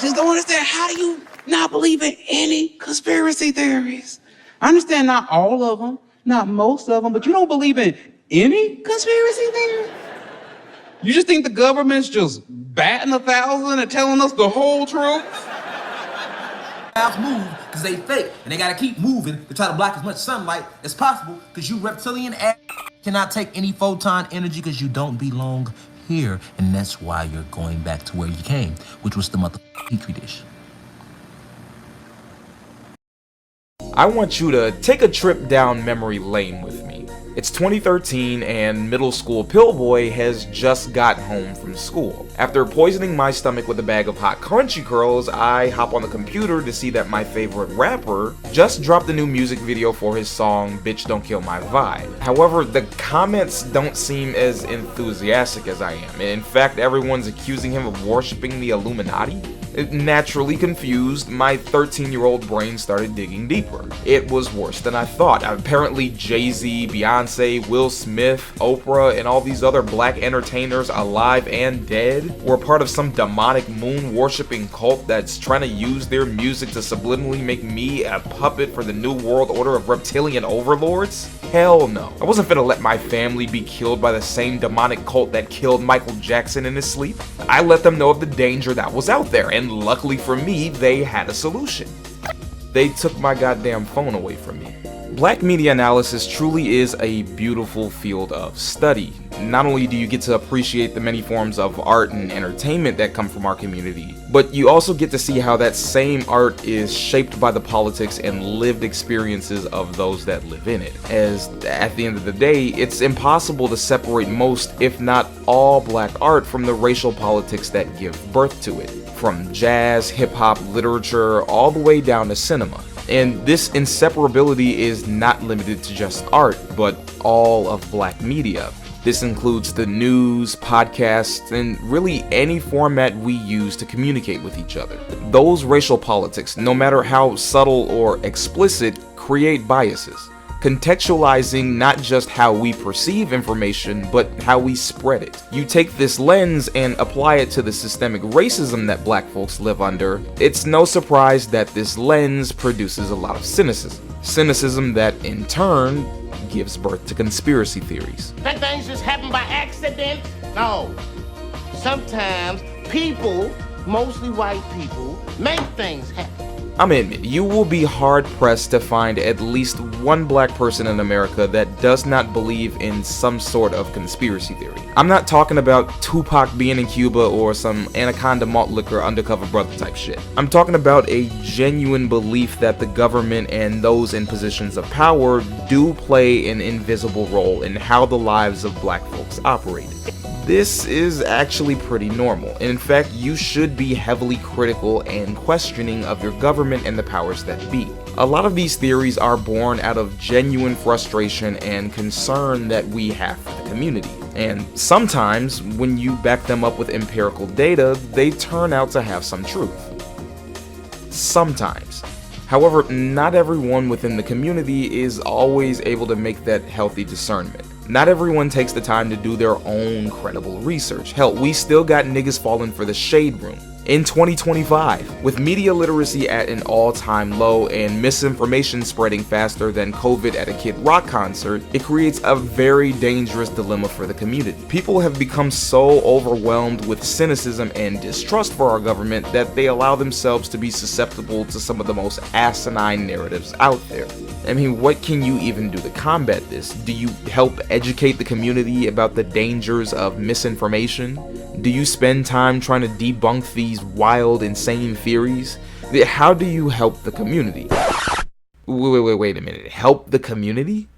just don't understand, how do you not believe in any conspiracy theories? I understand not all of them, not most of them, but you don't believe in any conspiracy theories? You just think the government's just batting 1,000 and telling us the whole truth? Move because they fake, and they gotta keep moving to try to block as much sunlight as possible because you reptilian ass cannot take any photon energy because you don't belong here, and that's why you're going back to where you came, which was the petri dish. I want you to take a trip down memory lane with me. It's 2013 and middle school pillboy has just got home from school. After poisoning my stomach with a bag of hot crunchy curls, I hop on the computer to see that my favorite rapper just dropped a new music video for his song Bitch Don't Kill My Vibe. However, the comments don't seem as enthusiastic as I am. In fact, everyone's accusing him of worshipping the Illuminati. Naturally confused, my 13-year-old brain started digging deeper. It was worse than I thought. Apparently Jay-Z, Beyonce, Will Smith, Oprah, and all these other black entertainers, alive and dead, were part of some demonic moon-worshipping cult that's trying to use their music to subliminally make me a puppet for the new world order of reptilian overlords? Hell no. I wasn't finna let my family be killed by the same demonic cult that killed Michael Jackson in his sleep. I let them know of the danger that was out there, and luckily for me, they had a solution. They took my goddamn phone away from me. Black media analysis truly is a beautiful field of study. Not only do you get to appreciate the many forms of art and entertainment that come from our community, but you also get to see how that same art is shaped by the politics and lived experiences of those that live in it. As at the end of the day, it's impossible to separate most, if not all, black art from the racial politics that give birth to it. From jazz, hip-hop, literature, all the way down to cinema. And this inseparability is not limited to just art, but all of black media. This includes the news, podcasts, and really any format we use to communicate with each other. Those racial politics, no matter how subtle or explicit, create biases, contextualizing not just how we perceive information, but how we spread it. You take this lens and apply it to the systemic racism that black folks live under, it's no surprise that this lens produces a lot of cynicism. Cynicism that, in turn, gives birth to conspiracy theories. That things just happen by accident? No. Sometimes people, mostly white people, make things happen. I mean, you will be hard-pressed to find at least one black person in America that does not believe in some sort of conspiracy theory. I'm not talking about Tupac being in Cuba or some Anaconda malt liquor undercover brother type shit. I'm talking about a genuine belief that the government and those in positions of power do play an invisible role in how the lives of black folks operate. This is actually pretty normal, and in fact, you should be heavily critical and questioning of your government and the powers that be. A lot of these theories are born out of genuine frustration and concern that we have for the community. And sometimes, when you back them up with empirical data, they turn out to have some truth. Sometimes. However, not everyone within the community is always able to make that healthy discernment. Not everyone takes the time to do their own credible research. Hell, we still got niggas falling for the shade room. In 2025, with media literacy at an all-time low and misinformation spreading faster than COVID at a Kid Rock concert, it creates a very dangerous dilemma for the community. People have become so overwhelmed with cynicism and distrust for our government that they allow themselves to be susceptible to some of the most asinine narratives out there. I mean, what can you even do to combat this? Do you help educate the community about the dangers of misinformation? Do you spend time trying to debunk these wild, insane theories? How do you help the community? Wait a minute. Help the community?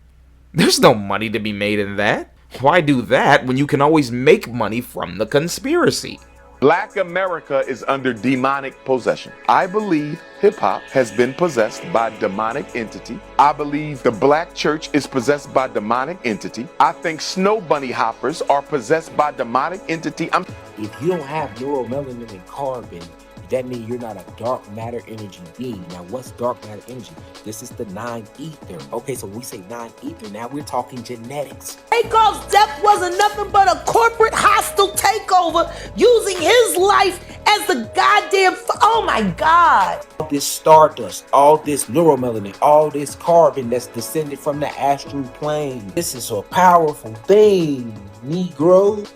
There's no money to be made in that. Why do that when you can always make money from the conspiracy? Black America is under demonic possession. I believe hip-hop has been possessed by a demonic entity. I believe the black church is possessed by a demonic entity. I think snow bunny hoppers are possessed by a demonic entity. If you don't have neuromelanin and carbon That means you're not a dark matter energy being. Now, what's dark matter energy? This is the non-ether. Okay, so when we say non-ether, now we're talking genetics. Takeoff's death wasn't nothing but a corporate hostile takeover using his life as the goddamn. Oh my God. All this stardust, all this neuromelanin, all this carbon that's descended from the astral plane. This is a powerful thing, Negro.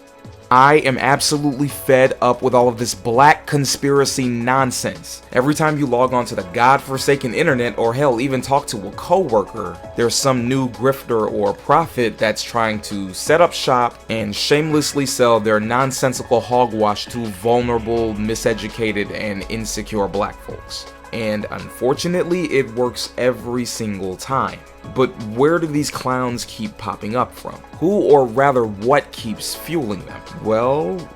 I am absolutely fed up with all of this black conspiracy nonsense. Every time you log on to the godforsaken internet, or hell, even talk to a coworker, there's some new grifter or prophet that's trying to set up shop and shamelessly sell their nonsensical hogwash to vulnerable, miseducated, and insecure black folks. And unfortunately, it works every single time. But where do these clowns keep popping up from? Who, or rather what, keeps fueling them? Well,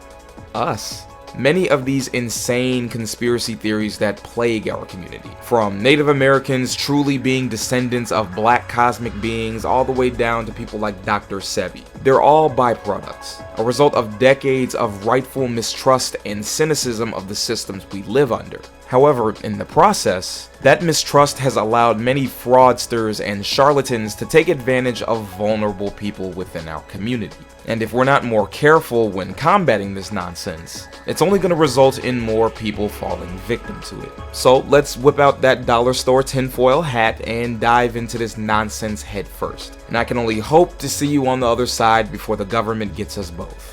us. Many of these insane conspiracy theories that plague our community, from Native Americans truly being descendants of black cosmic beings all the way down to people like Dr. Sebi. They're all byproducts, a result of decades of rightful mistrust and cynicism of the systems we live under. However, in the process, that mistrust has allowed many fraudsters and charlatans to take advantage of vulnerable people within our community. And if we're not more careful when combating this nonsense, it's only going to result in more people falling victim to it. So let's whip out that dollar store tinfoil hat and dive into this nonsense head first. And I can only hope to see you on the other side before the government gets us both.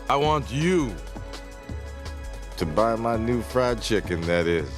I want you to buy my new fried chicken, that is.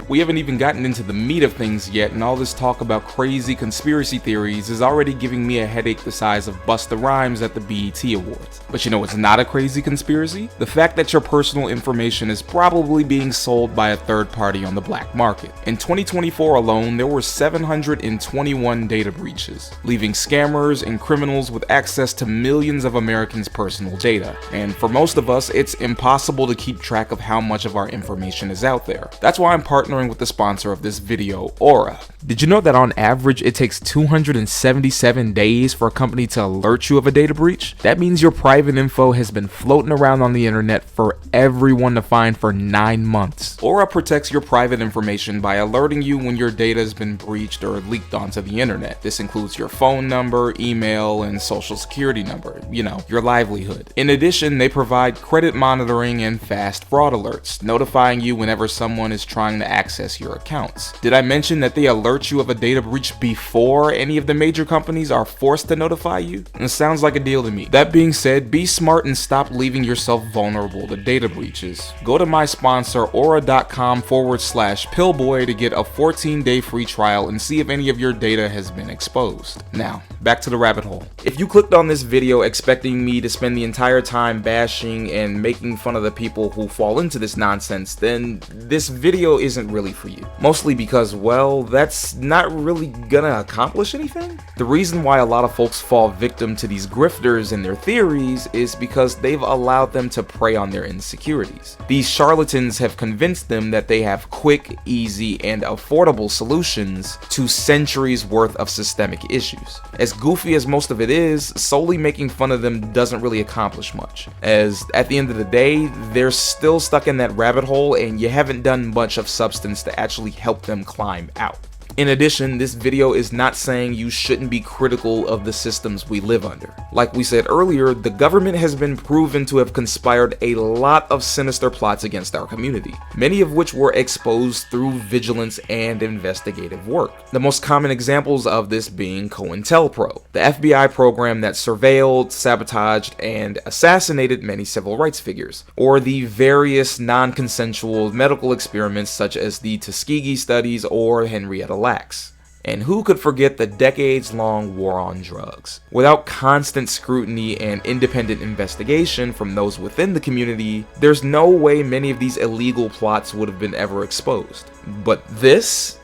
We haven't even gotten into the meat of things yet, and all this talk about crazy conspiracy theories is already giving me a headache the size of Busta Rhymes at the BET Awards. But you know what's not a crazy conspiracy? The fact that your personal information is probably being sold by a third party on the black market. In 2024 alone, there were 721 data breaches, leaving scammers and criminals with access to millions of Americans' personal data. And for most of us, it's impossible to keep track of how much of our information is out there. That's why I'm partnering with the sponsor of this video, Aura. Did you know that on average it takes 277 days for a company to alert you of a data breach? That means your private info has been floating around on the internet for everyone to find for 9 months. Aura protects your private information by alerting you when your data has been breached or leaked onto the internet. This includes your phone number, email, and social security number, you know, your livelihood. In addition, they provide credit monitoring and fast fraud alerts, notifying you whenever someone is trying to access your accounts. Did I mention that they alert you of a data breach before any of the major companies are forced to notify you? It sounds like a deal to me. That being said, be smart and stop leaving yourself vulnerable to data breaches. Go to my sponsor aura.com/pillboy to get a 14-day free trial and see if any of your data has been exposed. Now, back to the rabbit hole. If you clicked on this video expecting me to spend the entire time bashing and making fun of the people who fall into this nonsense, then this video isn't really for you. Mostly because, well, that's not really gonna accomplish anything. The reason why a lot of folks fall victim to these grifters and their theories is because they've allowed them to prey on their insecurities. These charlatans have convinced them that they have quick, easy, and affordable solutions to centuries worth of systemic issues. As goofy as most of it is, solely making fun of them doesn't really accomplish much, as at the end of the day, they're still stuck in that rabbit hole and you haven't done much of substance to actually help them climb out. In addition, this video is not saying you shouldn't be critical of the systems we live under. Like we said earlier, the government has been proven to have conspired a lot of sinister plots against our community, many of which were exposed through vigilance and investigative work. The most common examples of this being COINTELPRO, the FBI program that surveilled, sabotaged, and assassinated many civil rights figures, or the various non-consensual medical experiments such as the Tuskegee studies or Henrietta Lacks. And who could forget the decades-long war on drugs? Without constant scrutiny and independent investigation from those within the community, there's no way many of these illegal plots would have been ever exposed. But this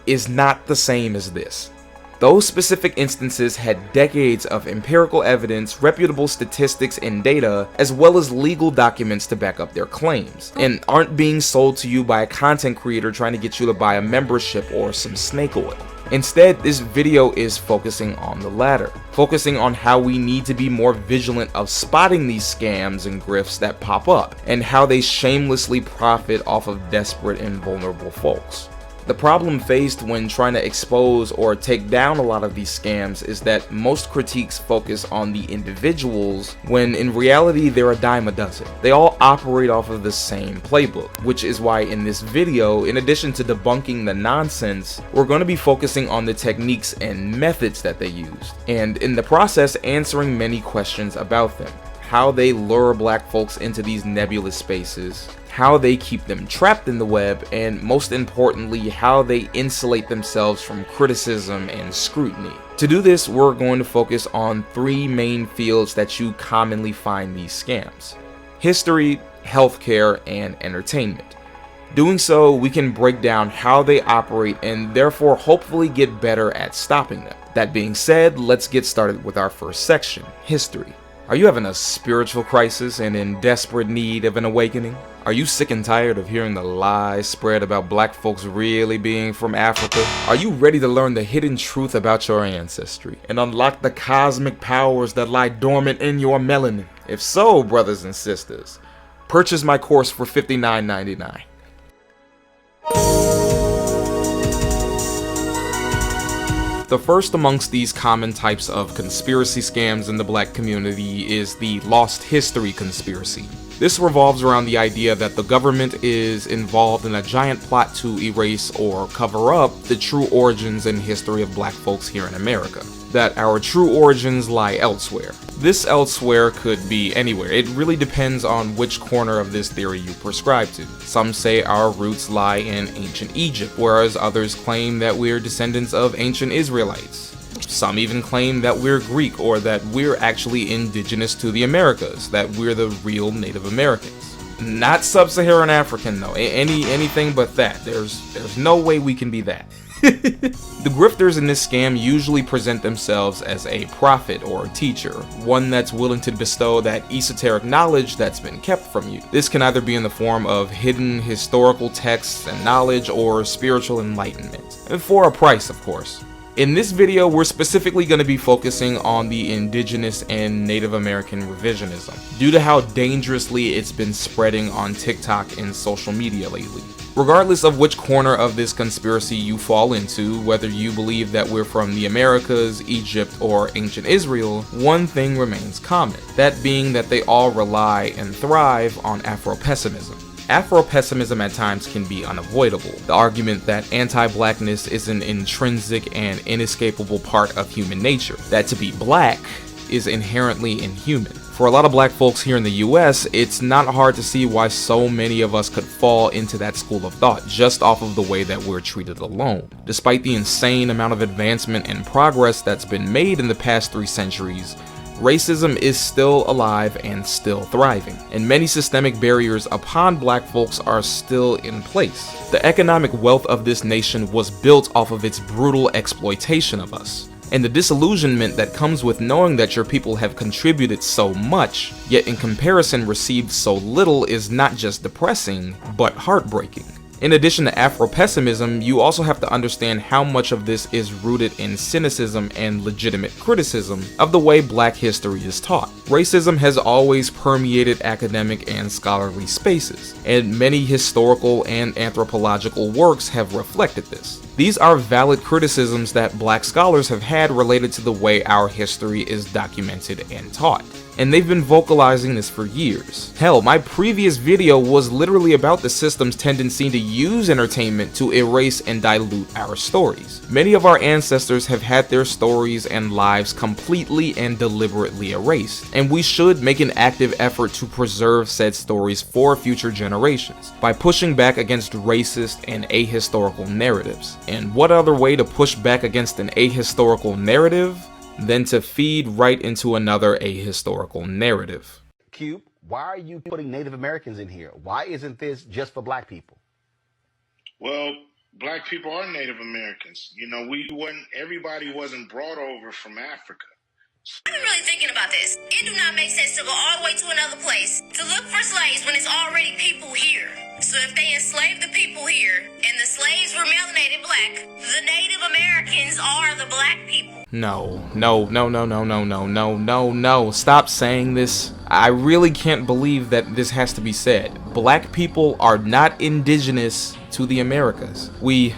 is not the same as this. Those specific instances had decades of empirical evidence, reputable statistics and data, as well as legal documents to back up their claims, and aren't being sold to you by a content creator trying to get you to buy a membership or some snake oil. Instead, this video is focusing on the latter, focusing on how we need to be more vigilant of spotting these scams and grifts that pop up, and how they shamelessly profit off of desperate and vulnerable folks. The problem faced when trying to expose or take down a lot of these scams is that most critiques focus on the individuals when in reality they're a dime a dozen. They all operate off of the same playbook, which is why in this video, in addition to debunking the nonsense, we're going to be focusing on the techniques and methods that they used, and in the process answering many questions about them. How they lure black folks into these nebulous spaces, how they keep them trapped in the web, and most importantly, how they insulate themselves from criticism and scrutiny. To do this, we're going to focus on three main fields that you commonly find these scams: history, healthcare, and entertainment. Doing so, we can break down how they operate and therefore hopefully get better at stopping them. That being said, let's get started with our first section, history. Are you having a spiritual crisis and in desperate need of an awakening? Are you sick and tired of hearing the lies spread about black folks really being from Africa? Are you ready to learn the hidden truth about your ancestry and unlock the cosmic powers that lie dormant in your melanin? If so, brothers and sisters, purchase my course for $59.99. The first amongst these common types of conspiracy scams in the black community is the lost history conspiracy. This revolves around the idea that the government is involved in a giant plot to erase or cover up the true origins and history of black folks here in America. That our true origins lie elsewhere. This elsewhere could be anywhere. It really depends on which corner of this theory you prescribe to. Some say our roots lie in ancient Egypt, whereas others claim that we're descendants of ancient Israelites. Some even claim that we're Greek, or that we're actually indigenous to the Americas, that we're the real Native Americans. Not sub-Saharan African though, anything but that. There's no way we can be that. The grifters in this scam usually present themselves as a prophet or teacher, one that's willing to bestow that esoteric knowledge that's been kept from you. This can either be in the form of hidden historical texts and knowledge or spiritual enlightenment, and for a price, of course. In this video, we're specifically going to be focusing on the indigenous and Native American revisionism, due to how dangerously it's been spreading on TikTok and social media lately. Regardless of which corner of this conspiracy you fall into, whether you believe that we're from the Americas, Egypt, or ancient Israel, one thing remains common, that being that they all rely and thrive on Afro-pessimism. Afro-pessimism at times can be unavoidable. The argument that anti-blackness is an intrinsic and inescapable part of human nature, that to be black is inherently inhuman. For a lot of black folks here in the US, it's not hard to see why so many of us could fall into that school of thought just off of the way that we're treated alone. Despite the insane amount of advancement and progress that's been made in the past 3 centuries, racism is still alive and still thriving, and many systemic barriers upon black folks are still in place. The economic wealth of this nation was built off of its brutal exploitation of us. And the disillusionment that comes with knowing that your people have contributed so much, yet in comparison received so little, is not just depressing, but heartbreaking. In addition to Afro-pessimism, you also have to understand how much of this is rooted in cynicism and legitimate criticism of the way black history is taught. Racism has always permeated academic and scholarly spaces, and many historical and anthropological works have reflected this. These are valid criticisms that black scholars have had related to the way our history is documented and taught. And they've been vocalizing this for years. Hell, my previous video was literally about the system's tendency to use entertainment to erase and dilute our stories. Many of our ancestors have had their stories and lives completely and deliberately erased, and we should make an active effort to preserve said stories for future generations by pushing back against racist and ahistorical narratives. And what other way to push back against an ahistorical narrative than to feed right into another ahistorical narrative? Cube, why are you putting Native Americans in here? Why isn't this just for black people? Well, black people are Native Americans. You know, everybody wasn't brought over from Africa. I've been really thinking about this. It do not make sense to go all the way to another place to look for slaves when it's already people here. So if they enslaved the people here and the slaves were melanated black, the Native Americans are the black people. No. Stop saying this. I really can't believe that this has to be said. Black people are not indigenous to the Americas. We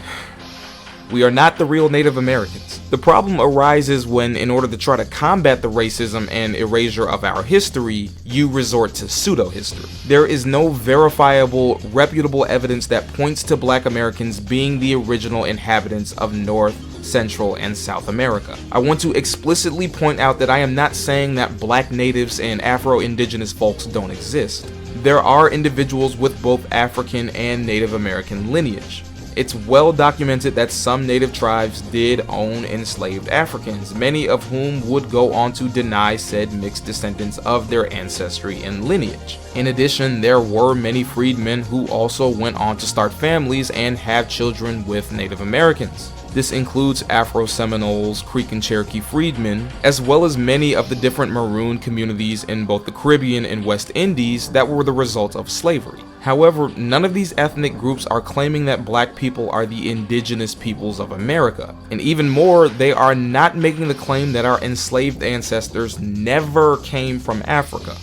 are not the real Native Americans. The problem arises when, in order to try to combat the racism and erasure of our history, you resort to pseudo-history. There is no verifiable, reputable evidence that points to Black Americans being the original inhabitants of North, Central, and South America. I want to explicitly point out that I am not saying that Black natives and Afro-Indigenous folks don't exist. There are individuals with both African and Native American lineage. It's well documented that some native tribes did own enslaved Africans, many of whom would go on to deny said mixed descendants of their ancestry and lineage. In addition, there were many freedmen who also went on to start families and have children with Native Americans. This includes Afro-Seminoles, Creek and Cherokee freedmen, as well as many of the different maroon communities in both the Caribbean and West Indies that were the result of slavery. However, none of these ethnic groups are claiming that Black people are the indigenous peoples of America. And even more, they are not making the claim that our enslaved ancestors never came from Africa.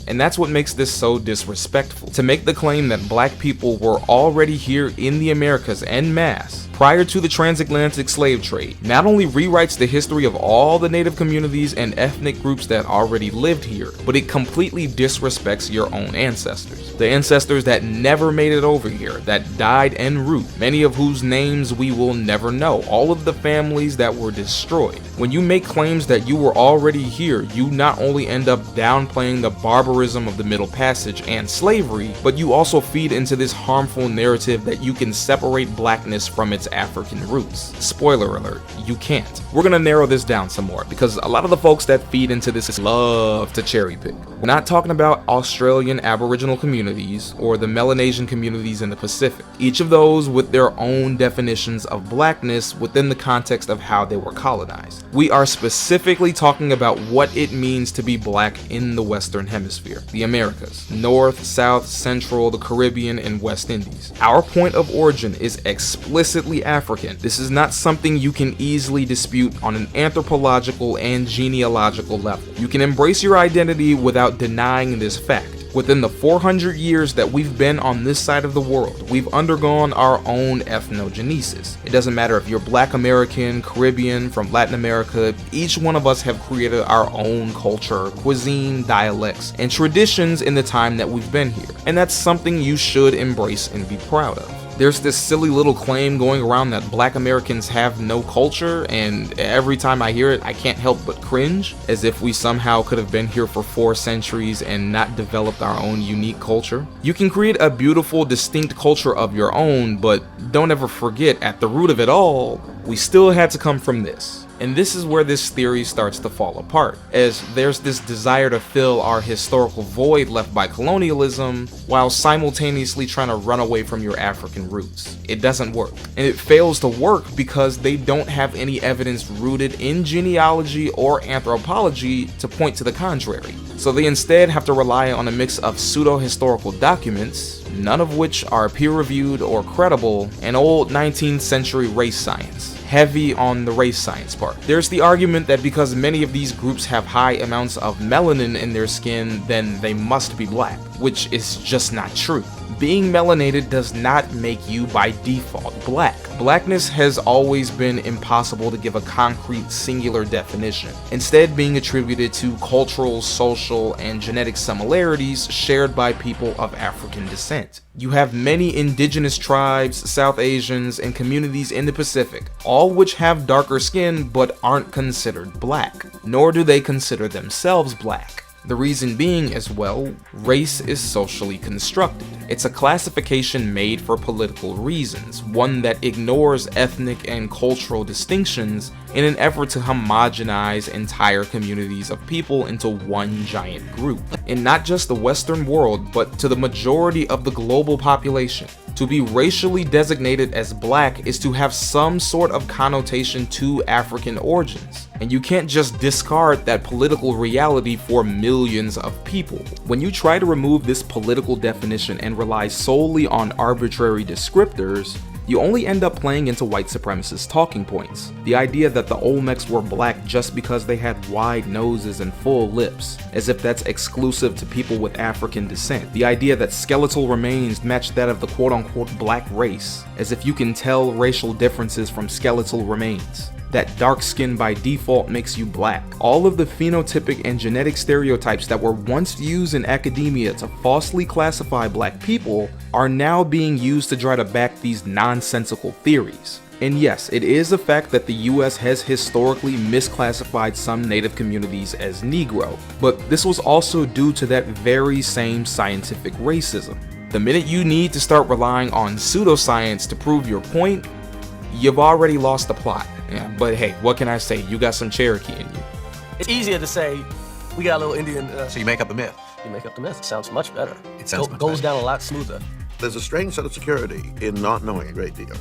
And that's what makes this so disrespectful. To make the claim that Black people were already here in the Americas en masse prior to the transatlantic slave trade not only rewrites the history of all the native communities and ethnic groups that already lived here, but it completely disrespects your own ancestors. The ancestors that never made it over here, that died en route, many of whose names we will never know, all of the families that were destroyed. When you make claims that you were already here, you not only end up downplaying the barbarism of the Middle Passage and slavery, but you also feed into this harmful narrative that you can separate Blackness from its African roots. Spoiler alert, you can't. We're gonna narrow this down some more because a lot of the folks that feed into this love to cherry pick. We're not talking about Australian Aboriginal communities or the Melanesian communities in the Pacific, each of those with their own definitions of Blackness within the context of how they were colonized. We are specifically talking about what it means to be Black in the Western Hemisphere, the Americas, North, South, Central, the Caribbean, and West Indies. Our point of origin is explicitly African. This is not something you can easily dispute on an anthropological and genealogical level. You can embrace your identity without denying this fact. Within the 400 years that we've been on this side of the world, we've undergone our own ethnogenesis. It doesn't matter if you're Black American, Caribbean, from Latin America, each one of us have created our own culture, cuisine, dialects, and traditions in the time that we've been here. And that's something you should embrace and be proud of. There's this silly little claim going around that Black Americans have no culture, and every time I hear it, I can't help but cringe, as if we somehow could have been here for 4 centuries and not developed our own unique culture. You can create a beautiful, distinct culture of your own, but don't ever forget, at the root of it all, we still had to come from this. And this is where this theory starts to fall apart, as there's this desire to fill our historical void left by colonialism while simultaneously trying to run away from your African roots. It doesn't work. And it fails to work because they don't have any evidence rooted in genealogy or anthropology to point to the contrary. So they instead have to rely on a mix of pseudo-historical documents, none of which are peer-reviewed or credible, and old 19th century race science. Heavy on the race science part. There's the argument that because many of these groups have high amounts of melanin in their skin, then they must be Black, which is just not true. Being melanated does not make you by default Black. Blackness has always been impossible to give a concrete singular definition, instead being attributed to cultural, social, and genetic similarities shared by people of African descent. You have many indigenous tribes, South Asians, and communities in the Pacific, all which have darker skin but aren't considered Black, nor do they consider themselves Black. The reason being, as well, race is socially constructed. It's a classification made for political reasons, one that ignores ethnic and cultural distinctions in an effort to homogenize entire communities of people into one giant group. In not just the Western world, but to the majority of the global population. To be racially designated as Black is to have some sort of connotation to African origins. And you can't just discard that political reality for millions of people. When you try to remove this political definition and rely solely on arbitrary descriptors, you only end up playing into white supremacist talking points. The idea that the Olmecs were black just because they had wide noses and full lips, as if that's exclusive to people with African descent. The idea that skeletal remains match that of the quote-unquote black race, as if you can tell racial differences from skeletal remains. That dark skin by default makes you black. All of the phenotypic and genetic stereotypes that were once used in academia to falsely classify black people are now being used to try to back these nonsensical theories. And yes, it is a fact that the US has historically misclassified some native communities as Negro, but this was also due to that very same scientific racism. The minute you need to start relying on pseudoscience to prove your point, you've already lost the plot. Yeah, but hey, what can I say? You got some Cherokee in you. It's easier to say, we got a little Indian... so you make up the myth? You make up the myth. It sounds much better. It sounds much goes better. down a lot smoother. There's a strange set of security in not knowing a great deal.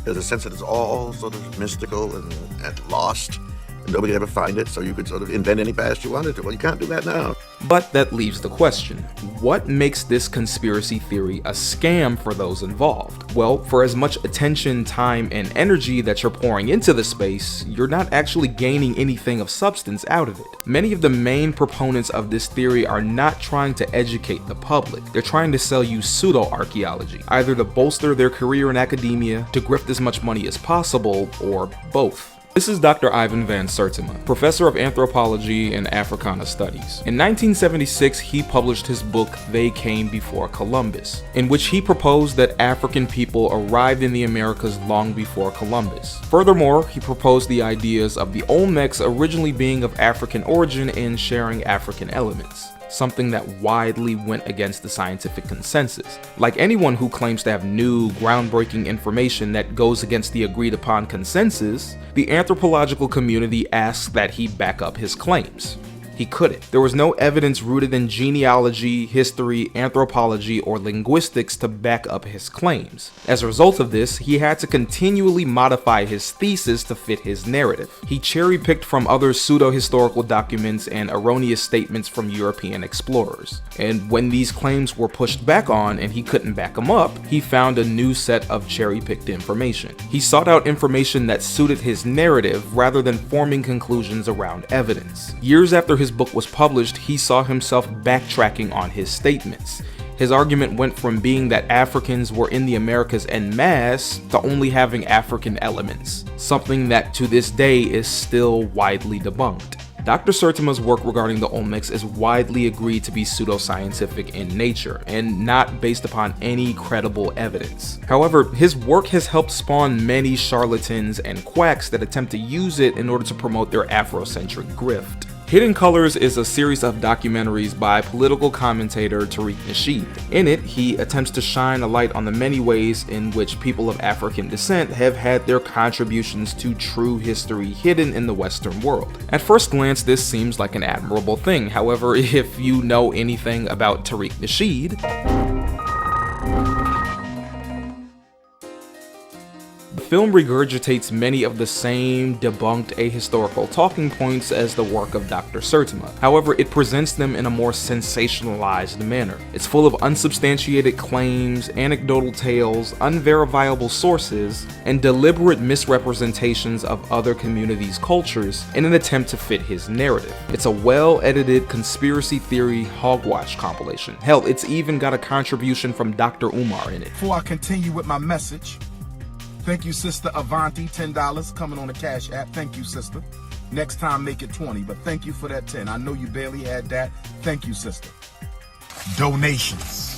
There's a sense that it's all sort of mystical and lost, and nobody ever find it, so you could sort of invent any past you wanted to. Well, you can't do that now. But that leaves the question, what makes this conspiracy theory a scam for those involved? Well, for as much attention, time, and energy that you're pouring into the space, you're not actually gaining anything of substance out of it. Many of the main proponents of this theory are not trying to educate the public. They're trying to sell you pseudo-archaeology, either to bolster their career in academia, to grift as much money as possible, or both. This is Dr. Ivan van Sertima, professor of anthropology and Africana studies. In 1976, he published his book, They Came Before Columbus, in which he proposed that African people arrived in the Americas long before Columbus. Furthermore, he proposed the ideas of the Olmecs originally being of African origin and sharing African elements, something that widely went against the scientific consensus. Like anyone who claims to have new, groundbreaking information that goes against the agreed upon consensus, the anthropological community asks that he back up his claims. He couldn't. There was no evidence rooted in genealogy, history, anthropology, or linguistics to back up his claims. As a result of this, he had to continually modify his thesis to fit his narrative. He cherry-picked from other pseudo-historical documents and erroneous statements from European explorers. And when these claims were pushed back on and he couldn't back them up, he found a new set of cherry-picked information. He sought out information that suited his narrative rather than forming conclusions around evidence. Years after his book was published, he saw himself backtracking on his statements. His argument went from being that Africans were in the Americas en masse to only having African elements, something that to this day is still widely debunked. Dr. Sertima's work regarding the Olmecs is widely agreed to be pseudoscientific in nature and not based upon any credible evidence. However, his work has helped spawn many charlatans and quacks that attempt to use it in order to promote their Afrocentric grift. Hidden Colors is a series of documentaries by political commentator Tariq Nasheed. In it, he attempts to shine a light on the many ways in which people of African descent have had their contributions to true history hidden in the Western world. At first glance, this seems like an admirable thing. However, if you know anything about Tariq Nasheed, the film regurgitates many of the same debunked ahistorical talking points as the work of Dr. Sertima. However, it presents them in a more sensationalized manner. It's full of unsubstantiated claims, anecdotal tales, unverifiable sources, and deliberate misrepresentations of other communities' cultures in an attempt to fit his narrative. It's a well-edited conspiracy theory hogwash compilation. Hell, it's even got a contribution from Dr. Umar in it. Before I continue with my message, thank you, Sister Avanti, $10 coming on the Cash App. Thank you, sister. Next time, make it 20, but thank you for that 10. I know you barely had that. Thank you, sister. Donations.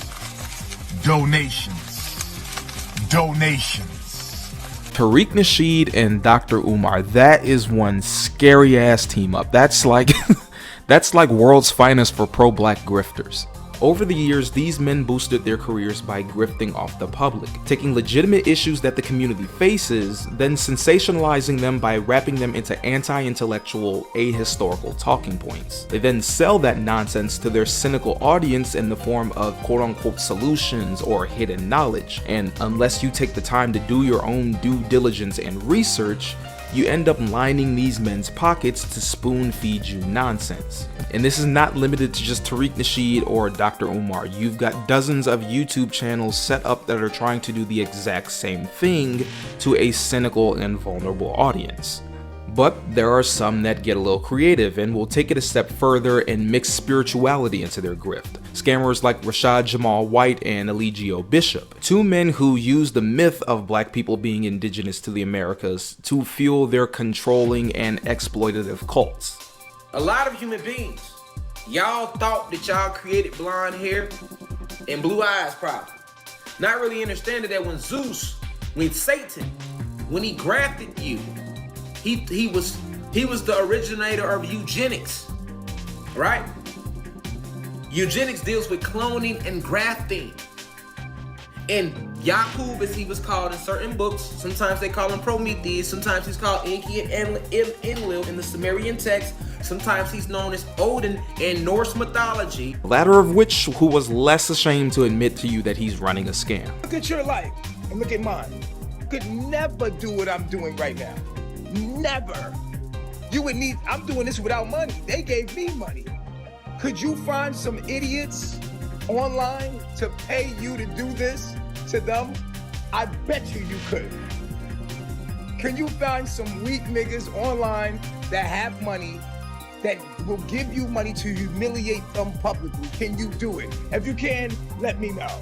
Donations. Donations. Tariq Nasheed and Dr. Umar, that is one scary ass team up. That's like that's like world's finest for pro-black grifters. Over the years, these men boosted their careers by grifting off the public, taking legitimate issues that the community faces, then sensationalizing them by wrapping them into anti-intellectual, ahistorical talking points. They then sell that nonsense to their cynical audience in the form of quote-unquote solutions or hidden knowledge, and unless you take the time to do your own due diligence and research, you end up lining these men's pockets to spoon feed you nonsense. And this is not limited to just Tariq Nasheed or Dr. Umar. You've got dozens of YouTube channels set up that are trying to do the exact same thing to a cynical and vulnerable audience. But there are some that get a little creative and will take it a step further and mix spirituality into their grift. Scammers like Rashad Jamal White and Eligio Bishop, two men who use the myth of black people being indigenous to the Americas to fuel their controlling and exploitative cults. A lot of human beings, y'all thought that y'all created blonde hair and blue eyes probably. Not really understanding that when Satan, when he grafted you, he was the originator of eugenics, right? Eugenics deals with cloning and grafting. And Yakub, as he was called in certain books, sometimes they call him Prometheus, sometimes he's called Enki and Enlil in the Sumerian text, sometimes he's known as Odin in Norse mythology. The latter of which who was less ashamed to admit to you that he's running a scam. Look at your life and look at mine. You could never do what I'm doing right now. Never. You would need, I'm doing this without money. They gave me money. Could you find some idiots online to pay you to do this to them? I bet you could. Can you find some weak niggas online that have money that will give you money to humiliate them publicly? Can you do it? If you can, let me know.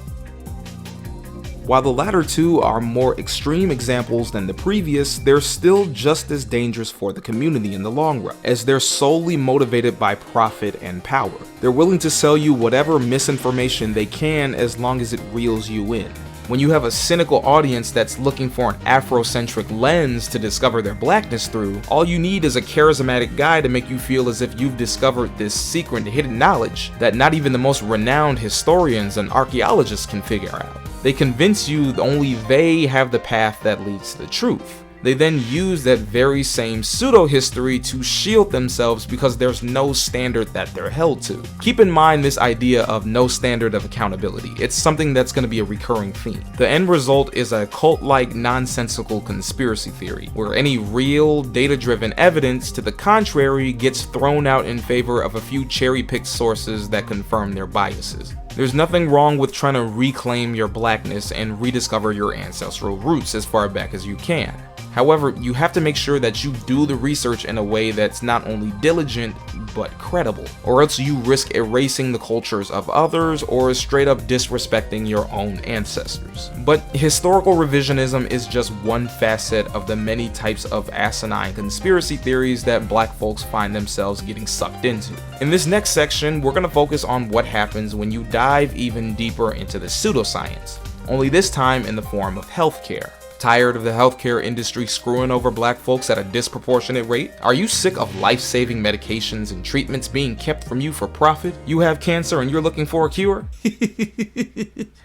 While the latter two are more extreme examples than the previous, they're still just as dangerous for the community in the long run, as they're solely motivated by profit and power. They're willing to sell you whatever misinformation they can as long as it reels you in. When you have a cynical audience that's looking for an Afrocentric lens to discover their blackness through, all you need is a charismatic guy to make you feel as if you've discovered this secret hidden knowledge that not even the most renowned historians and archaeologists can figure out. They convince you only they have the path that leads to the truth. They then use that very same pseudo-history to shield themselves because there's no standard that they're held to. Keep in mind this idea of no standard of accountability. It's something that's going to be a recurring theme. The end result is a cult-like nonsensical conspiracy theory, where any real, data-driven evidence to the contrary gets thrown out in favor of a few cherry-picked sources that confirm their biases. There's nothing wrong with trying to reclaim your blackness and rediscover your ancestral roots as far back as you can. However, you have to make sure that you do the research in a way that's not only diligent, but credible, or else you risk erasing the cultures of others or straight up disrespecting your own ancestors. But historical revisionism is just one facet of the many types of asinine conspiracy theories that black folks find themselves getting sucked into. In this next section, we're going to focus on what happens when you dive even deeper into the pseudoscience, only this time in the form of healthcare. Tired of the healthcare industry screwing over black folks at a disproportionate rate? Are you sick of life-saving medications and treatments being kept from you for profit? You have cancer and you're looking for a cure?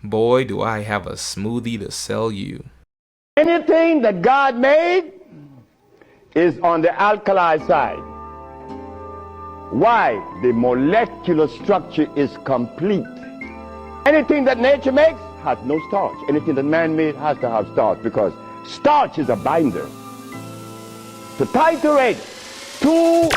Boy, do I have a smoothie to sell you. Anything that God made is on the alkali side. Why? The molecular structure is complete. Anything that nature makes has no starch. Anything that man made has to have starch because starch is a binder. To titrate to...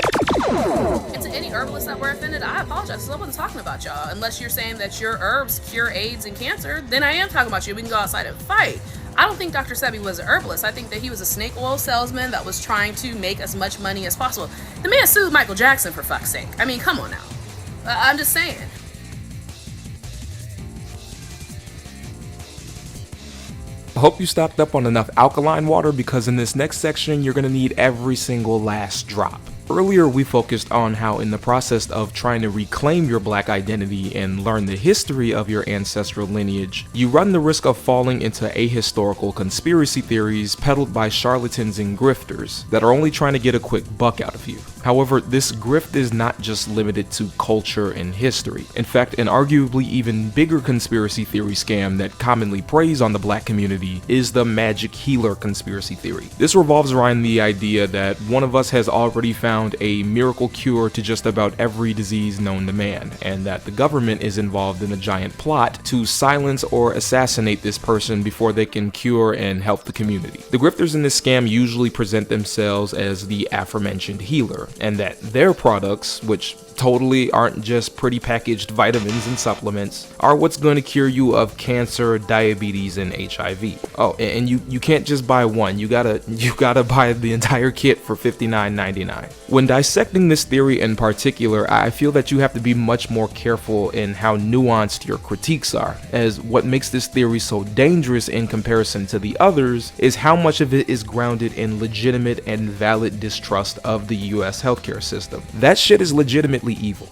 And to any herbalists that were offended, I apologize. I wasn't talking about y'all. Unless you're saying that your herbs cure AIDS and cancer, then I am talking about you. We can go outside and fight. I don't think Dr. Sebi was an herbalist. I think that he was a snake oil salesman that was trying to make as much money as possible. The man sued Michael Jackson, for fuck's sake. I mean, come on now. I'm just saying. I hope you stocked up on enough alkaline water because in this next section you're going to need every single last drop. Earlier we focused on how in the process of trying to reclaim your black identity and learn the history of your ancestral lineage, you run the risk of falling into ahistorical conspiracy theories peddled by charlatans and grifters that are only trying to get a quick buck out of you. However, this grift is not just limited to culture and history. In fact, an arguably even bigger conspiracy theory scam that commonly preys on the black community is the magic healer conspiracy theory. This revolves around the idea that one of us has already found found a miracle cure to just about every disease known to man, and that the government is involved in a giant plot to silence or assassinate this person before they can cure and help the community. The grifters in this scam usually present themselves as the aforementioned healer, and that their products, which totally aren't just pretty packaged vitamins and supplements, are what's going to cure you of cancer, diabetes, and HIV. Oh, and you can't just buy one, you gotta buy the entire kit for $59.99. When dissecting this theory in particular, I feel that you have to be much more careful in how nuanced your critiques are, as what makes this theory so dangerous in comparison to the others is how much of it is grounded in legitimate and valid distrust of the US healthcare system. That shit is legitimately evil.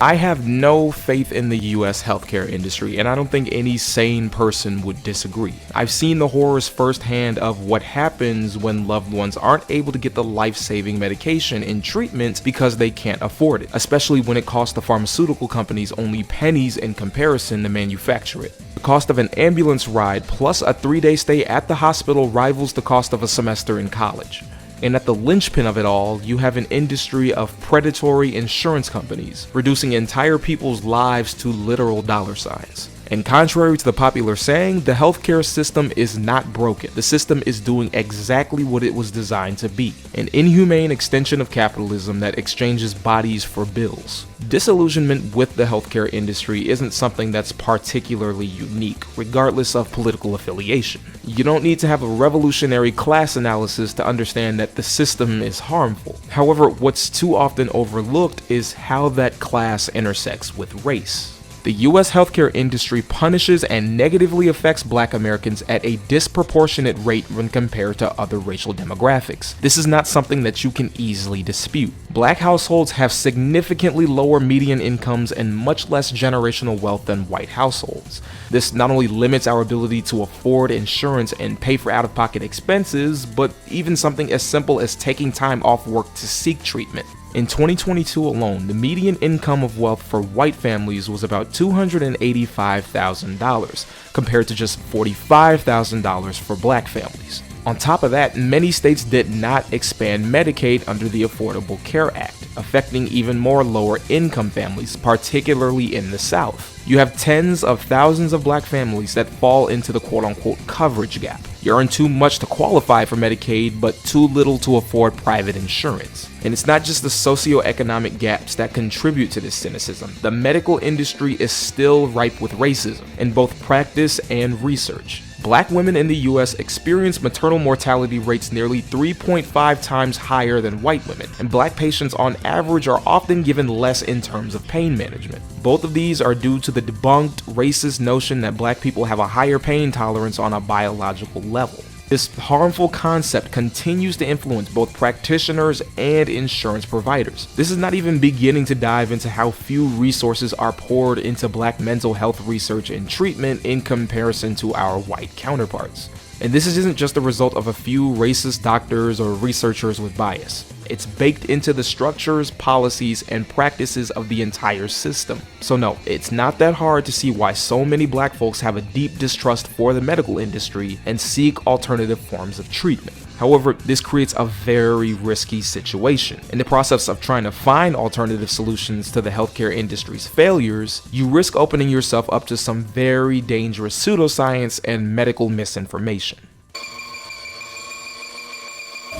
I have no faith in the US healthcare industry, and I don't think any sane person would disagree. I've seen the horrors firsthand of what happens when loved ones aren't able to get the life-saving medication and treatments because they can't afford it, especially when it costs the pharmaceutical companies only pennies in comparison to manufacture it. The cost of an ambulance ride plus a 3-day stay at the hospital rivals the cost of a semester in college. And at the linchpin of it all, you have an industry of predatory insurance companies, reducing entire people's lives to literal dollar signs. And contrary to the popular saying, the healthcare system is not broken. The system is doing exactly what it was designed to be, an inhumane extension of capitalism that exchanges bodies for bills. Disillusionment with the healthcare industry isn't something that's particularly unique, regardless of political affiliation. You don't need to have a revolutionary class analysis to understand that the system is harmful. However, what's too often overlooked is how that class intersects with race. The US healthcare industry punishes and negatively affects Black Americans at a disproportionate rate when compared to other racial demographics. This is not something that you can easily dispute. Black households have significantly lower median incomes and much less generational wealth than white households. This not only limits our ability to afford insurance and pay for out-of-pocket expenses, but even something as simple as taking time off work to seek treatment. In 2022 alone, the median income of wealth for white families was about $285,000, compared to just $45,000 for Black families. On top of that, many states did not expand Medicaid under the Affordable Care Act, affecting even more lower income families, particularly in the South. You have tens of thousands of Black families that fall into the quote-unquote coverage gap. You earn too much to qualify for Medicaid, but too little to afford private insurance. And it's not just the socioeconomic gaps that contribute to this cynicism. The medical industry is still ripe with racism in both practice and research. Black women in the US experience maternal mortality rates nearly 3.5 times higher than white women, and Black patients on average are often given less in terms of pain management. Both of these are due to the debunked racist notion that Black people have a higher pain tolerance on a biological level. This harmful concept continues to influence both practitioners and insurance providers. This is not even beginning to dive into how few resources are poured into Black mental health research and treatment in comparison to our white counterparts. And this isn't just the result of a few racist doctors or researchers with bias. It's baked into the structures, policies, and practices of the entire system. So no, it's not that hard to see why so many Black folks have a deep distrust for the medical industry and seek alternative forms of treatment. However, this creates a very risky situation. In the process of trying to find alternative solutions to the healthcare industry's failures, you risk opening yourself up to some very dangerous pseudoscience and medical misinformation.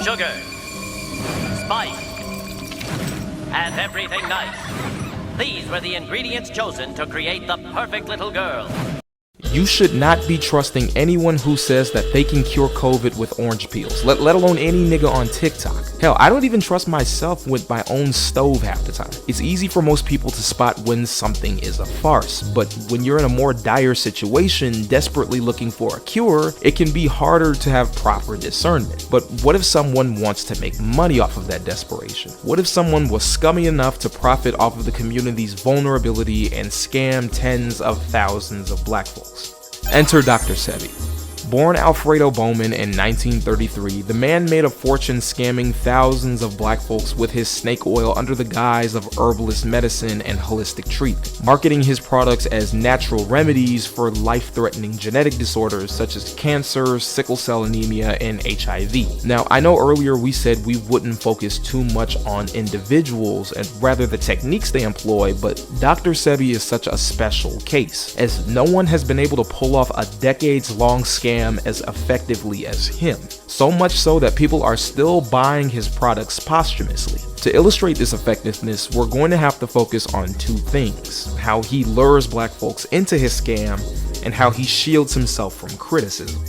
Sugar, spice, and everything nice. These were the ingredients chosen to create the perfect little girl. You should not be trusting anyone who says that they can cure COVID with orange peels, let alone any nigga on TikTok. Hell, I don't even trust myself with my own stove half the time. It's easy for most people to spot when something is a farce, but when you're in a more dire situation, desperately looking for a cure, it can be harder to have proper discernment. But what if someone wants to make money off of that desperation? What if someone was scummy enough to profit off of the community's vulnerability and scam tens of thousands of Black folks? Enter Dr. Sebi. Born Alfredo Bowman in 1933, the man made a fortune scamming thousands of black folks with his snake oil under the guise of herbalist medicine and holistic treatment, marketing his products as natural remedies for life-threatening genetic disorders such as cancer, sickle cell anemia, and HIV. Now, I know earlier we said we wouldn't focus too much on individuals and rather the techniques they employ, but Dr. Sebi is such a special case, as no one has been able to pull off a decades-long scam as effectively as him. So much so that people are still buying his products posthumously. To illustrate this effectiveness, we're going to have to focus on two things: how he lures black folks into his scam, and how he shields himself from criticism.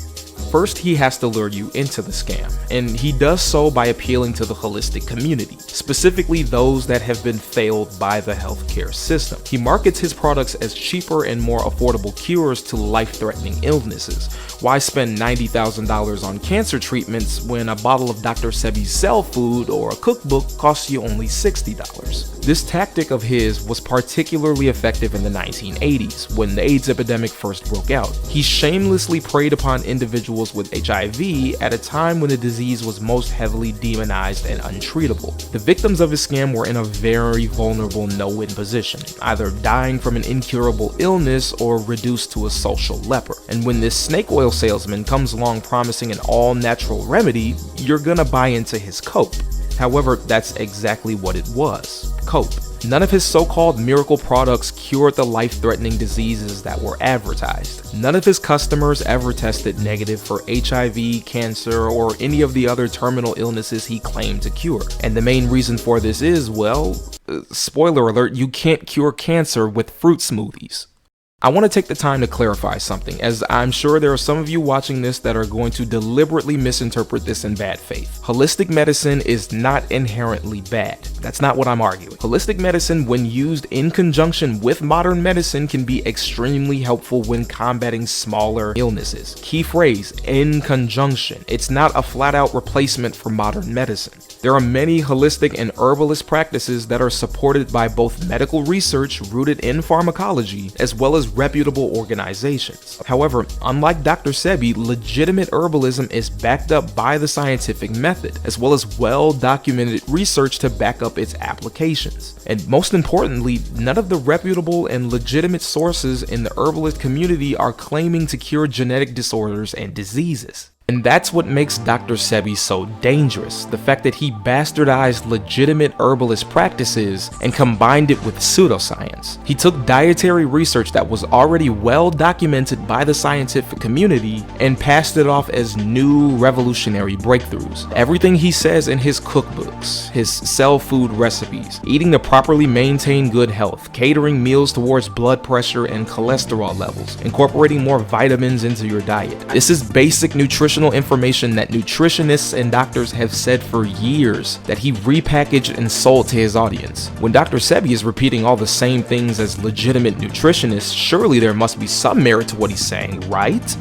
First, he has to lure you into the scam, and he does so by appealing to the holistic community, specifically those that have been failed by the healthcare system. He markets his products as cheaper and more affordable cures to life-threatening illnesses. Why spend $90,000 on cancer treatments when a bottle of Dr. Sebi's cell food or a cookbook costs you only $60? This tactic of his was particularly effective in the 1980s, when the AIDS epidemic first broke out. He shamelessly preyed upon individuals with HIV at a time when the disease was most heavily demonized and untreatable. The victims of his scam were in a very vulnerable no-win position, either dying from an incurable illness or reduced to a social leper. And when this snake oil salesman comes along promising an all-natural remedy, you're gonna buy into his cope. However, that's exactly what it was: cope. None of his so-called miracle products cured the life-threatening diseases that were advertised. None of his customers ever tested negative for HIV, cancer, or any of the other terminal illnesses he claimed to cure. And the main reason for this is, well, spoiler alert, you can't cure cancer with fruit smoothies. I want to take the time to clarify something, as I'm sure there are some of you watching this that are going to deliberately misinterpret this in bad faith. Holistic medicine is not inherently bad. That's not what I'm arguing. Holistic medicine, when used in conjunction with modern medicine, can be extremely helpful when combating smaller illnesses. Key phrase, in conjunction. It's not a flat-out replacement for modern medicine. There are many holistic and herbalist practices that are supported by both medical research rooted in pharmacology, as well as reputable organizations. However, unlike Dr. Sebi, legitimate herbalism is backed up by the scientific method, as well as well-documented research to back up its applications. And most importantly, none of the reputable and legitimate sources in the herbalist community are claiming to cure genetic disorders and diseases. And that's what makes Dr. Sebi so dangerous, the fact that he bastardized legitimate herbalist practices and combined it with pseudoscience. He took dietary research that was already well documented by the scientific community and passed it off as new revolutionary breakthroughs. Everything he says in his cookbooks, his cell food recipes, eating to properly maintain good health, catering meals towards blood pressure and cholesterol levels, incorporating more vitamins into your diet. This is basic nutritional information that nutritionists and doctors have said for years that he repackaged and sold to his audience. When Dr. Sebi is repeating all the same things as legitimate nutritionists, surely there must be some merit to what he's saying, right?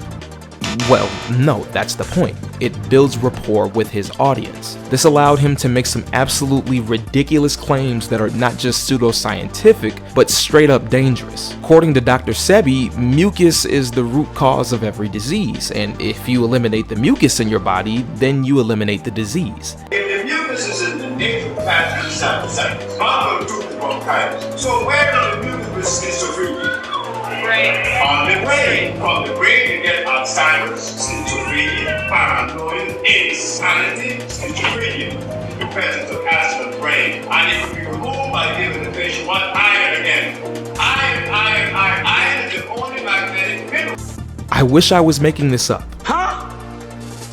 Well, no, that's the point. It builds rapport with his audience. This allowed him to make some absolutely ridiculous claims that are not just pseudoscientific, but straight up dangerous. According to Dr. Sebi, mucus is the root cause of every disease, and if you eliminate the mucus in your body, then you eliminate the disease. If the mucus is in the nasal passage of I'm going to do bronchitis. So where does the mucus is schizophrenia? On the brain. From the brain you get Alzheimer's, schizophrenia, paranoia, insanity, schizophrenia. The presence of acid in the brain. And it can be removed by giving the patient one iron again. Iron is the only magnetic mineral. I wish I was making this up.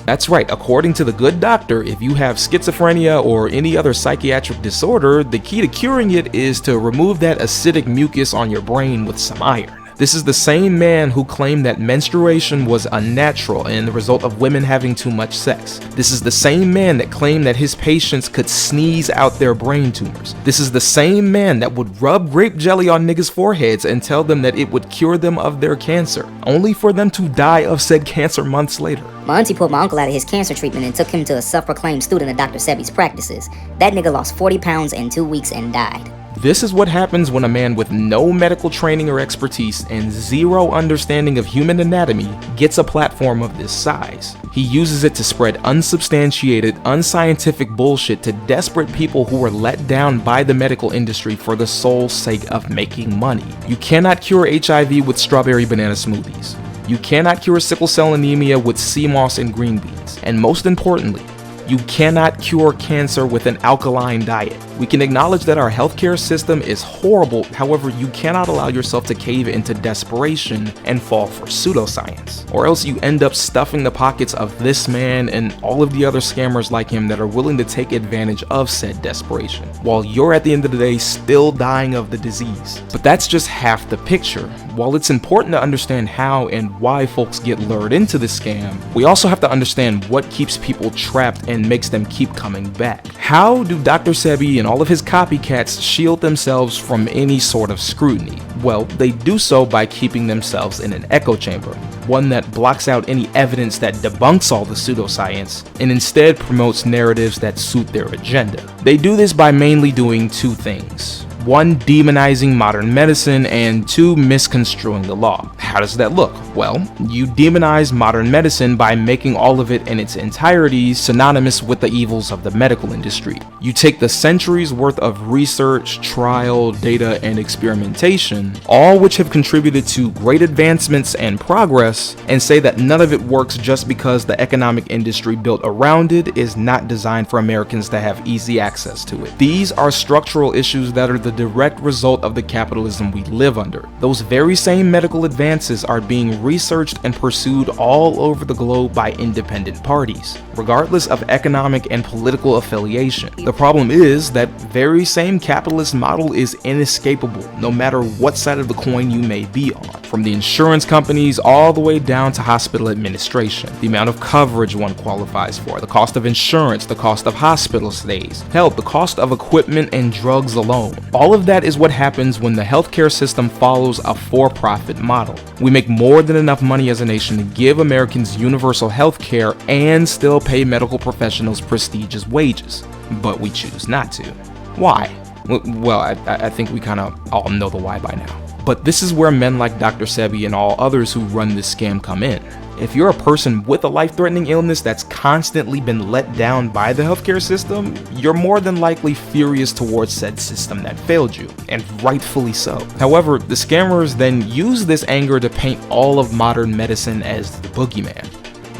That's right, according to the good doctor, if you have schizophrenia or any other psychiatric disorder, the key to curing it is to remove that acidic mucus on your brain with some iron. This is the same man who claimed that menstruation was unnatural and the result of women having too much sex. This is the same man that claimed that his patients could sneeze out their brain tumors. This is the same man that would rub grape jelly on niggas' foreheads and tell them that it would cure them of their cancer, only for them to die of said cancer months later. My auntie pulled my uncle out of his cancer treatment and took him to a self-proclaimed student of Dr. Sebi's practices. That nigga lost 40 pounds in 2 weeks and died. This is what happens when a man with no medical training or expertise and zero understanding of human anatomy gets a platform of this size. He uses it to spread unsubstantiated, unscientific bullshit to desperate people who were let down by the medical industry for the sole sake of making money. You cannot cure HIV with strawberry banana smoothies. You cannot cure sickle cell anemia with sea moss and green beans. And most importantly, you cannot cure cancer with an alkaline diet. We can acknowledge that our healthcare system is horrible, however, you cannot allow yourself to cave into desperation and fall for pseudoscience. Or else you end up stuffing the pockets of this man and all of the other scammers like him that are willing to take advantage of said desperation, while you're at the end of the day still dying of the disease. But that's just half the picture. While it's important to understand how and why folks get lured into the scam, we also have to understand what keeps people trapped and makes them keep coming back. How do Dr. Sebi and all of his copycats shield themselves from any sort of scrutiny? Well, they do so by keeping themselves in an echo chamber, one that blocks out any evidence that debunks all the pseudoscience and instead promotes narratives that suit their agenda. They do this by mainly doing two things. One, demonizing modern medicine, and two, misconstruing the law. How does that look? Well, you demonize modern medicine by making all of it in its entirety synonymous with the evils of the medical industry. You take the centuries worth of research, trial, data, and experimentation, all which have contributed to great advancements and progress, and say that none of it works just because the economic industry built around it is not designed for Americans to have easy access to it. These are structural issues that are the direct result of the capitalism we live under. Those very same medical advances are being researched and pursued all over the globe by independent parties, regardless of economic and political affiliation. The problem is that very same capitalist model is inescapable, no matter what side of the coin you may be on. From the insurance companies all the way down to hospital administration, the amount of coverage one qualifies for, the cost of insurance, the cost of hospital stays, hell, the cost of equipment and drugs alone. All of that is what happens when the healthcare system follows a for-profit model. We make more than enough money as a nation to give Americans universal healthcare and still pay medical professionals prestigious wages, but we choose not to. Why? Well, I think we kind of all know the why by now. But this is where men like Dr. Sebi and all others who run this scam come in. If you're a person with a life-threatening illness that's constantly been let down by the healthcare system, you're more than likely furious towards said system that failed you, and rightfully so. However, the scammers then use this anger to paint all of modern medicine as the boogeyman.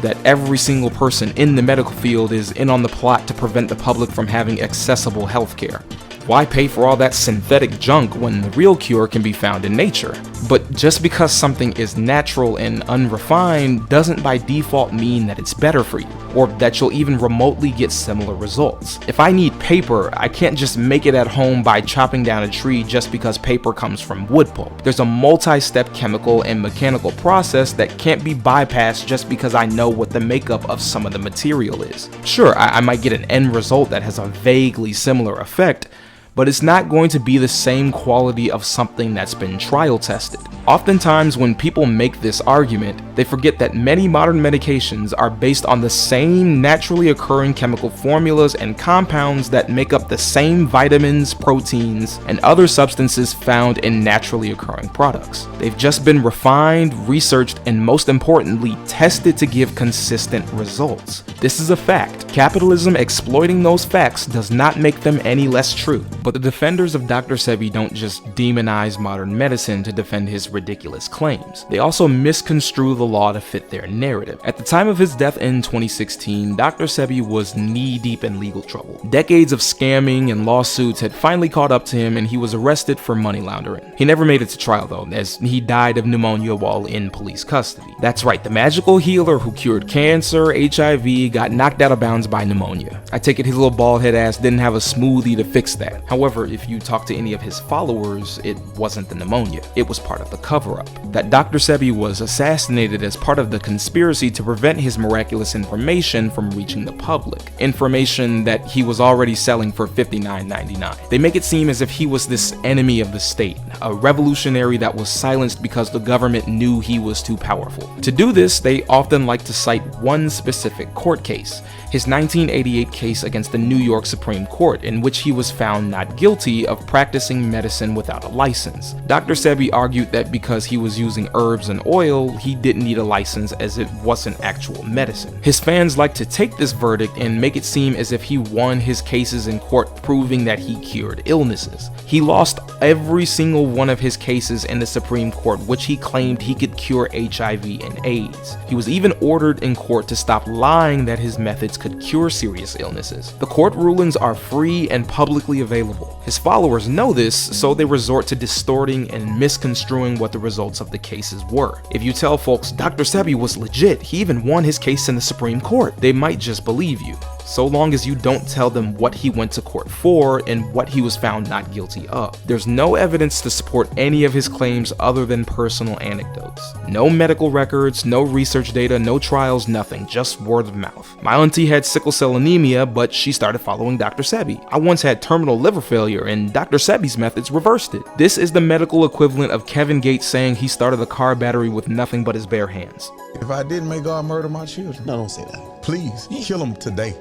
That every single person in the medical field is in on the plot to prevent the public from having accessible healthcare. Why pay for all that synthetic junk when the real cure can be found in nature? But just because something is natural and unrefined doesn't by default mean that it's better for you, or that you'll even remotely get similar results. If I need paper, I can't just make it at home by chopping down a tree just because paper comes from wood pulp. There's a multi-step chemical and mechanical process that can't be bypassed just because I know what the makeup of some of the material is. Sure, I might get an end result that has a vaguely similar effect, but it's not going to be the same quality of something that's been trial tested. Oftentimes when people make this argument, they forget that many modern medications are based on the same naturally occurring chemical formulas and compounds that make up the same vitamins, proteins, and other substances found in naturally occurring products. They've just been refined, researched, and most importantly, tested to give consistent results. This is a fact. Capitalism exploiting those facts does not make them any less true. But the defenders of Dr. Sebi don't just demonize modern medicine to defend his ridiculous claims. They also misconstrue the law to fit their narrative. At the time of his death in 2016, Dr. Sebi was knee-deep in legal trouble. Decades of scamming and lawsuits had finally caught up to him and he was arrested for money laundering. He never made it to trial though, as he died of pneumonia while in police custody. That's right, the magical healer who cured cancer, HIV, got knocked out of bounds by pneumonia. I take it his little bald head ass didn't have a smoothie to fix that. However, if you talk to any of his followers, it wasn't the pneumonia. It was part of the cover-up. That Dr. Sebi was assassinated as part of the conspiracy to prevent his miraculous information from reaching the public. Information that he was already selling for $59.99. They make it seem as if he was this enemy of the state, a revolutionary that was silenced because the government knew he was too powerful. To do this, they often like to cite one specific court case, his 1988 case against the New York Supreme Court, in which he was found not guilty of practicing medicine without a license. Dr. Sebi argued that because he was using herbs and oil, he didn't need a license as it wasn't actual medicine. His fans like to take this verdict and make it seem as if he won his cases in court, proving that he cured illnesses. He lost every single one of his cases in the Supreme Court, which he claimed he could cure HIV and AIDS. He was even ordered in court to stop lying that his methods could cure serious illnesses. The court rulings are free and publicly available. His followers know this, so they resort to distorting and misconstruing what the results of the cases were. If you tell folks Dr. Sebi was legit, he even won his case in the Supreme Court, they might just believe you, so long as you don't tell them what he went to court for and what he was found not guilty of. There's no evidence to support any of his claims other than personal anecdotes. No medical records, no research data, no trials, nothing, just word of mouth. My auntie had sickle cell anemia, but she started following Dr. Sebi. I once had terminal liver failure, and Dr. Sebi's methods reversed it. This is the medical equivalent of Kevin Gates saying he started a car battery with nothing but his bare hands. If I didn't, may God murder my children. No, don't say that. Please, kill them today.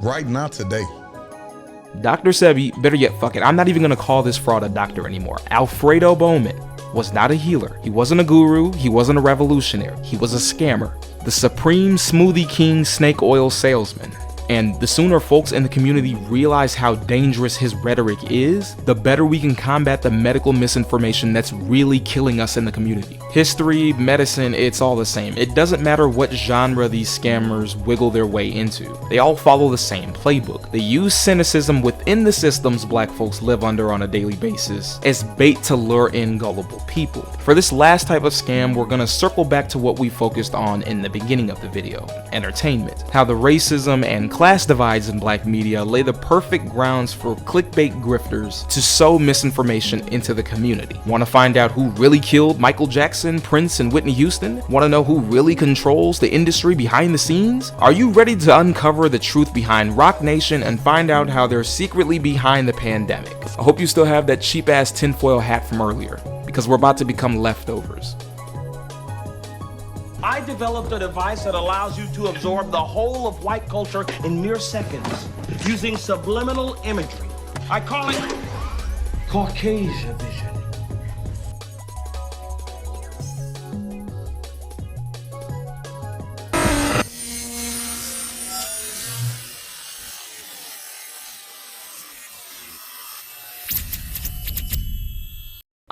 Right now, today. Dr. Sebi, better yet, fuck it, I'm not even gonna call this fraud a doctor anymore. Alfredo Bowman was not a healer. He wasn't a guru, he wasn't a revolutionary, he was a scammer. The supreme smoothie king snake oil salesman. And the sooner folks in the community realize how dangerous his rhetoric is, the better we can combat the medical misinformation that's really killing us in the community. History, medicine, it's all the same. It doesn't matter what genre these scammers wiggle their way into. They all follow the same playbook. They use cynicism within the systems black folks live under on a daily basis as bait to lure in gullible people. For this last type of scam, we're gonna circle back to what we focused on in the beginning of the video, entertainment. How the racism and class divides in black media lay the perfect grounds for clickbait grifters to sow misinformation into the community. Want to find out who really killed Michael Jackson, Prince, and Whitney Houston? Want to know who really controls the industry behind the scenes? Are you ready to uncover the truth behind Rock Nation and find out how they're secretly behind the pandemic? I hope you still have that cheap ass tinfoil hat from earlier, because we're about to become leftovers. I developed a device that allows you to absorb the whole of white culture in mere seconds using subliminal imagery. I call it Caucasia vision.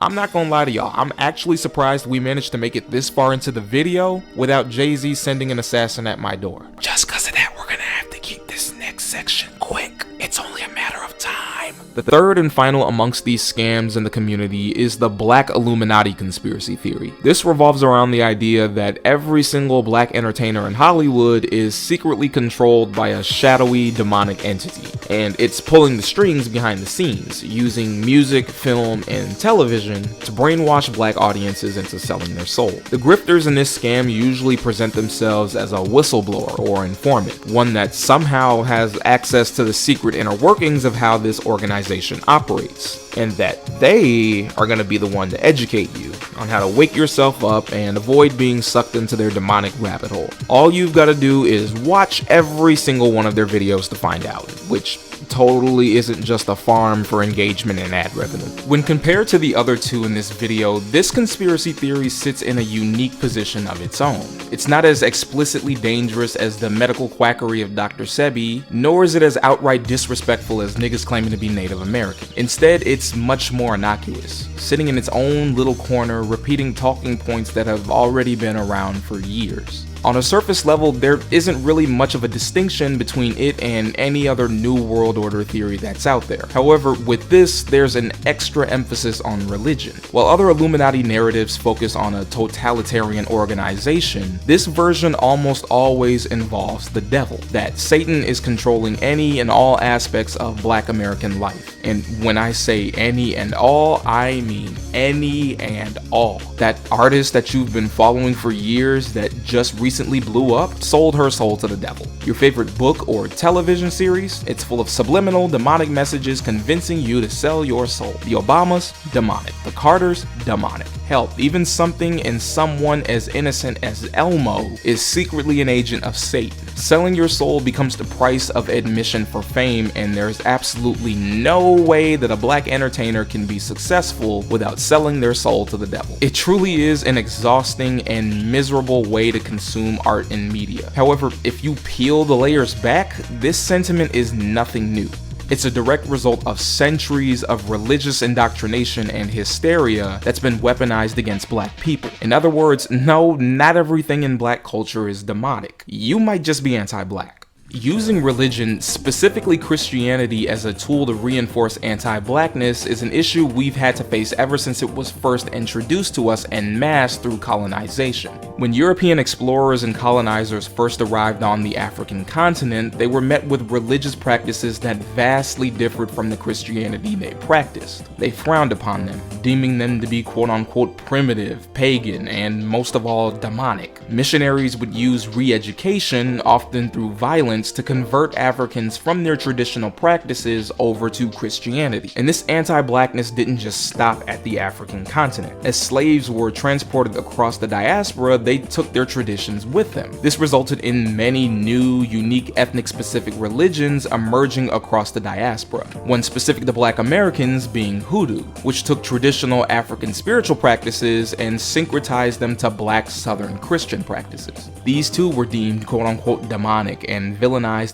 I'm not gonna lie to y'all, I'm actually surprised we managed to make it this far into the video without Jay-Z sending an assassin at my door. Just cause of that, we're gonna have to keep this next section quick. It's only a matter of time. The third and final amongst these scams in the community is the Black Illuminati conspiracy theory. This revolves around the idea that every single black entertainer in Hollywood is secretly controlled by a shadowy demonic entity, and it's pulling the strings behind the scenes, using music, film, and television to brainwash black audiences into selling their soul. The grifters in this scam usually present themselves as a whistleblower or informant, one that somehow has access to the secret inner workings of how this organization operates, and that they are going to be the one to educate you on how to wake yourself up and avoid being sucked into their demonic rabbit hole. All you've got to do is watch every single one of their videos to find out, which totally isn't just a farm for engagement and ad revenue. When compared to the other two in this video, this conspiracy theory sits in a unique position of its own. It's not as explicitly dangerous as the medical quackery of Dr. Sebi, nor is it as outright disrespectful as niggas claiming to be Native American. Instead, it's much more innocuous, sitting in its own little corner, repeating talking points that have already been around for years. On a surface level, there isn't really much of a distinction between it and any other New World Order theory that's out there. However, with this, there's an extra emphasis on religion. While other Illuminati narratives focus on a totalitarian organization, this version almost always involves the devil, that Satan is controlling any and all aspects of Black American life. And when I say any and all, I mean any and all. That artist that you've been following for years that just recently blew up sold her soul to the devil. Your favorite book or television series, it's full of subliminal demonic messages convincing you to sell your soul. The Obamas, demonic. The Carters, demonic. Hell, even something and someone as innocent as Elmo is secretly an agent of Satan. Selling your soul becomes the price of admission for fame, and there's absolutely no way that a black entertainer can be successful without selling their soul to the devil. It truly is an exhausting and miserable way to consume art and media. However, if you peel the layers back, this sentiment is nothing new. It's a direct result of centuries of religious indoctrination and hysteria that's been weaponized against black people. In other words, no, not everything in black culture is demonic. You might just be anti-black. Using religion, specifically Christianity, as a tool to reinforce anti-blackness is an issue we've had to face ever since it was first introduced to us en masse through colonization. When European explorers and colonizers first arrived on the African continent, they were met with religious practices that vastly differed from the Christianity they practiced. They frowned upon them, deeming them to be quote-unquote primitive, pagan, and most of all demonic. Missionaries would use re-education, often through violence, to convert Africans from their traditional practices over to Christianity. And this anti-blackness didn't just stop at the African continent. As slaves were transported across the diaspora, they took their traditions with them. This resulted in many new, unique ethnic-specific religions emerging across the diaspora. One specific to black Americans being Hoodoo, which took traditional African spiritual practices and syncretized them to black Southern Christian practices. These two were deemed quote-unquote demonic and villainized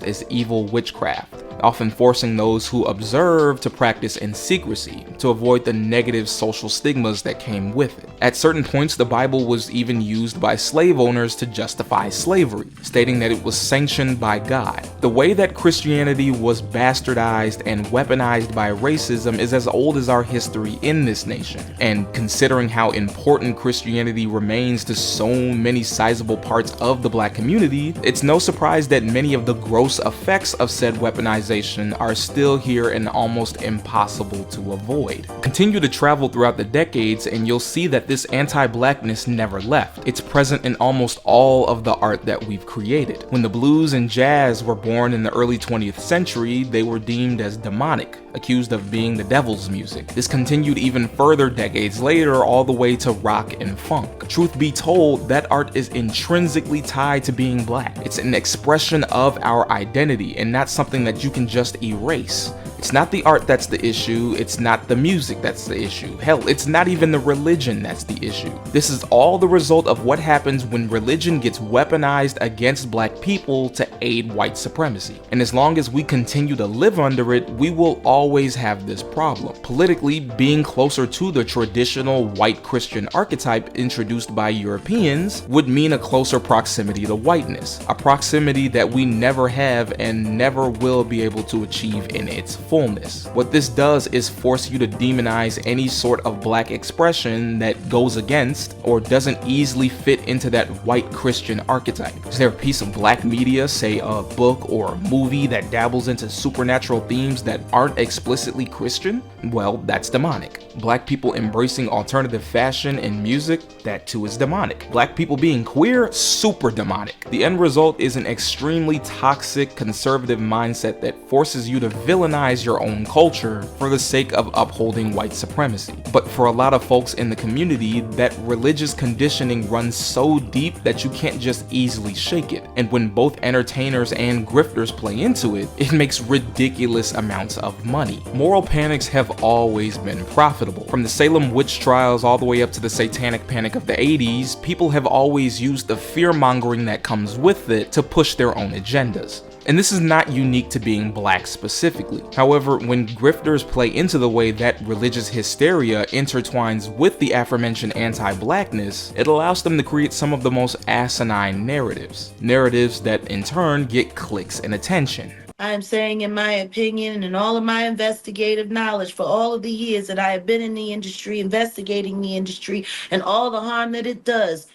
as evil witchcraft, often forcing those who observed to practice in secrecy to avoid the negative social stigmas that came with it. At certain points, the Bible was even used by slave owners to justify slavery, stating that it was sanctioned by God. The way that Christianity was bastardized and weaponized by racism is as old as our history in this nation, and considering how important Christianity remains to so many sizable parts of the black community, it's no surprise that many of the gross effects of said weaponization are still here and almost impossible to avoid. Continue to travel throughout the decades and you'll see that this anti-blackness never left. It's present in almost all of the art that we've created. When the blues and jazz were born in the early 20th century, they were deemed as demonic, accused of being the devil's music. This continued even further decades later, all the way to rock and funk. Truth be told, that art is intrinsically tied to being black. It's an expression of our identity and not something that you can just erase. It's not the art that's the issue, it's not the music that's the issue. Hell, it's not even the religion that's the issue. This is all the result of what happens when religion gets weaponized against black people to aid white supremacy. And as long as we continue to live under it, we will always have this problem. Politically, being closer to the traditional white Christian archetype introduced by Europeans would mean a closer proximity to whiteness, a proximity that we never have and never will be able to achieve in its fullness. What this does is force you to demonize any sort of black expression that goes against or doesn't easily fit into that white Christian archetype. Is there a piece of black media, say a book or a movie, that dabbles into supernatural themes that aren't explicitly Christian? Well, that's demonic. Black people embracing alternative fashion and music, that too is demonic. Black people being queer, super demonic. The end result is an extremely toxic conservative mindset that forces you to villainize your own culture for the sake of upholding white supremacy. But for a lot of folks in the community, that religious conditioning runs so deep that you can't just easily shake it. And when both entertainers and grifters play into it, it makes ridiculous amounts of money. Moral panics have always been profitable. From the Salem witch trials all the way up to the satanic panic of the 80s, people have always used the fear-mongering that comes with it to push their own agendas. And this is not unique to being black specifically. However, when grifters play into the way that religious hysteria intertwines with the aforementioned anti-blackness, it allows them to create some of the most asinine narratives. Narratives that in turn get clicks and attention. I'm saying, in my opinion and all of my investigative knowledge for all of the years that I have been in the industry, investigating the industry and all the harm that it does,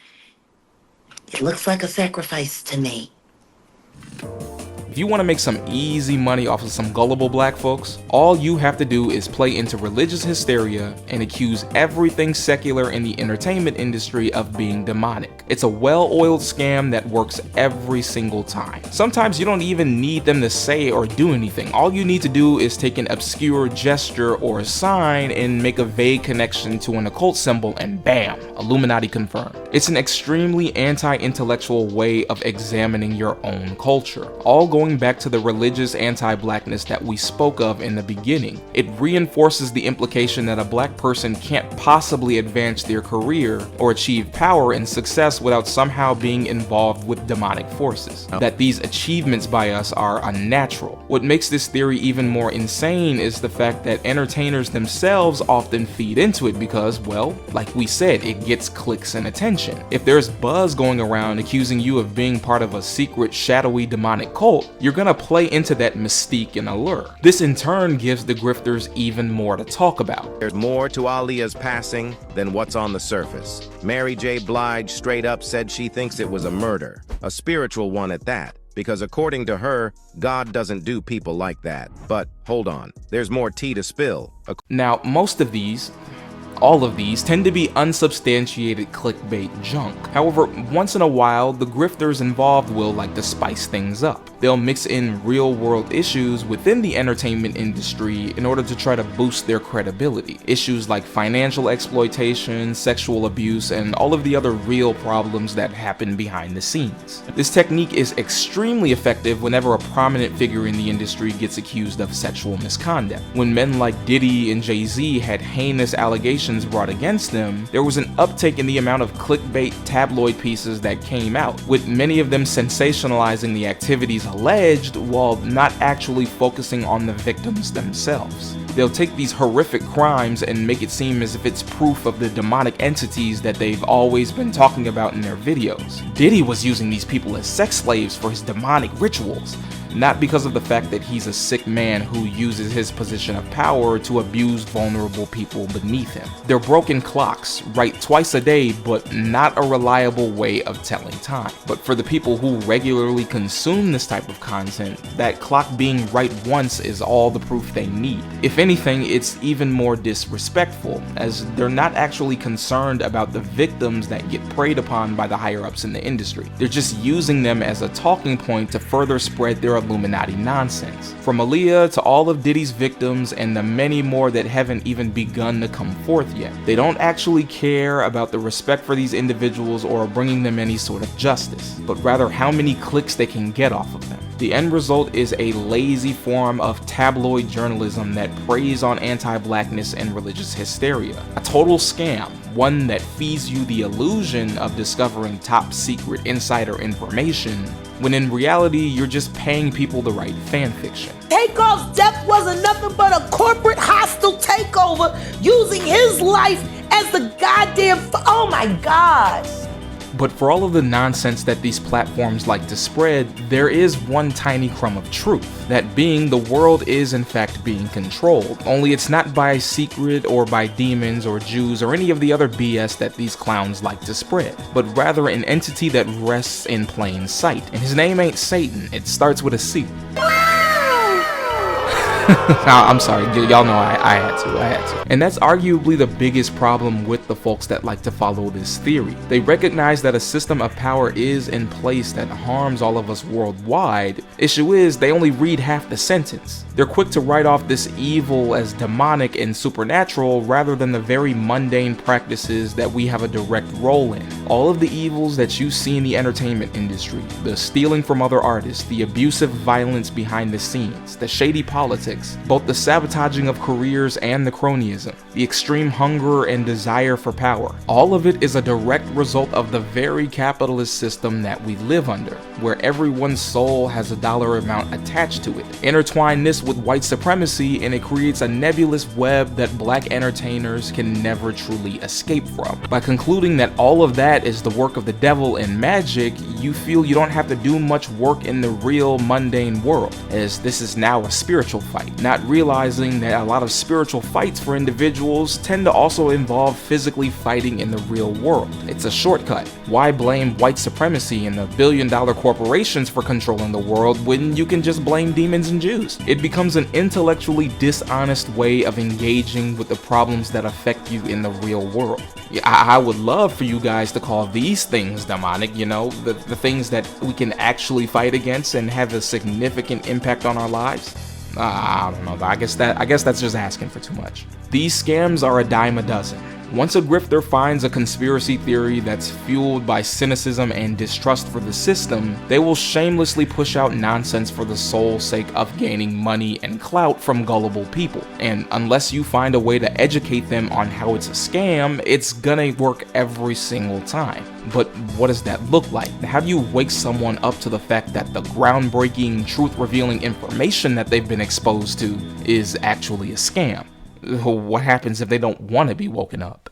it looks like a sacrifice to me. If you want to make some easy money off of some gullible black folks, all you have to do is play into religious hysteria and accuse everything secular in the entertainment industry of being demonic. It's a well-oiled scam that works every single time. Sometimes you don't even need them to say or do anything. All you need to do is take an obscure gesture or a sign and make a vague connection to an occult symbol, and bam, Illuminati confirmed. It's an extremely anti-intellectual way of examining your own culture, all going back to the religious anti-blackness that we spoke of in the beginning. It reinforces the implication that a black person can't possibly advance their career or achieve power and success without somehow being involved with demonic forces, that these achievements by us are unnatural. What makes this theory even more insane is the fact that entertainers themselves often feed into it because, well, like we said, it gets clicks and attention. If there's buzz going around accusing you of being part of a secret, shadowy, demonic cult, you're gonna play into that mystique and allure. This in turn gives the grifters even more to talk about. There's more to Aaliyah's passing than what's on the surface. Mary J. Blige straight up said she thinks it was a murder, a spiritual one at that, because according to her, God doesn't do people like that. But hold on, there's more tea to spill. Now, all of these tend to be unsubstantiated clickbait junk. However, once in a while, the grifters involved will like to spice things up. They'll mix in real-world issues within the entertainment industry in order to try to boost their credibility. Issues like financial exploitation, sexual abuse, and all of the other real problems that happen behind the scenes. This technique is extremely effective whenever a prominent figure in the industry gets accused of sexual misconduct. When men like Diddy and Jay-Z had heinous allegations brought against them, there was an uptick in the amount of clickbait tabloid pieces that came out, with many of them sensationalizing the activities alleged while not actually focusing on the victims themselves. They'll take these horrific crimes and make it seem as if it's proof of the demonic entities that they've always been talking about in their videos. Diddy was using these people as sex slaves for his demonic rituals, not because of the fact that he's a sick man who uses his position of power to abuse vulnerable people beneath him. They're broken clocks, right twice a day, but not a reliable way of telling time. But for the people who regularly consume this type of content, that clock being right once is all the proof they need. If anything, it's even more disrespectful, as they're not actually concerned about the victims that get preyed upon by the higher-ups in the industry. They're just using them as a talking point to further spread their Illuminati nonsense. From Aaliyah to all of Diddy's victims and the many more that haven't even begun to come forth yet. They don't actually care about the respect for these individuals or bringing them any sort of justice, but rather how many clicks they can get off of them. The end result is a lazy form of tabloid journalism that preys on anti-blackness and religious hysteria. A total scam, one that feeds you the illusion of discovering top secret insider information, when in reality you're just paying people to write fanfiction. Takeoff's death wasn't nothing but a corporate hostile takeover using his life as the goddamn oh my god. But for all of the nonsense that these platforms like to spread, there is one tiny crumb of truth. That being, the world is in fact being controlled. Only it's not by secret or by demons or Jews or any of the other BS that these clowns like to spread, but rather an entity that rests in plain sight. And his name ain't Satan, it starts with a C. I'm sorry, y'all know I had to. And that's arguably the biggest problem with the folks that like to follow this theory. They recognize that a system of power is in place that harms all of us worldwide. Issue is, they only read half the sentence. They're quick to write off this evil as demonic and supernatural rather than the very mundane practices that we have a direct role in. All of the evils that you see in the entertainment industry, the stealing from other artists, the abusive violence behind the scenes, the shady politics, both the sabotaging of careers and the cronyism, the extreme hunger and desire for power. All of it is a direct result of the very capitalist system that we live under, where everyone's soul has a dollar amount attached to it. Intertwine this with white supremacy and it creates a nebulous web that black entertainers can never truly escape from. By concluding that all of that is the work of the devil and magic, you feel you don't have to do much work in the real mundane world, as this is now a spiritual fight, not realizing that a lot of spiritual fights for individuals tend to also involve physically fighting in the real world. It's a shortcut. Why blame white supremacy and the billion-dollar corporations for controlling the world when you can just blame demons and Jews? It becomes an intellectually dishonest way of engaging with the problems that affect you in the real world. I would love for you guys to call these things demonic, you know, the things that we can actually fight against and have a significant impact on our lives. I don't know, I guess that's just asking for too much. These scams are a dime a dozen. Once a grifter finds a conspiracy theory that's fueled by cynicism and distrust for the system, they will shamelessly push out nonsense for the sole sake of gaining money and clout from gullible people. And unless you find a way to educate them on how it's a scam, it's gonna work every single time. But what does that look like? How do you wake someone up to the fact that the groundbreaking, truth-revealing information that they've been exposed to is actually a scam? What happens if they don't want to be woken up?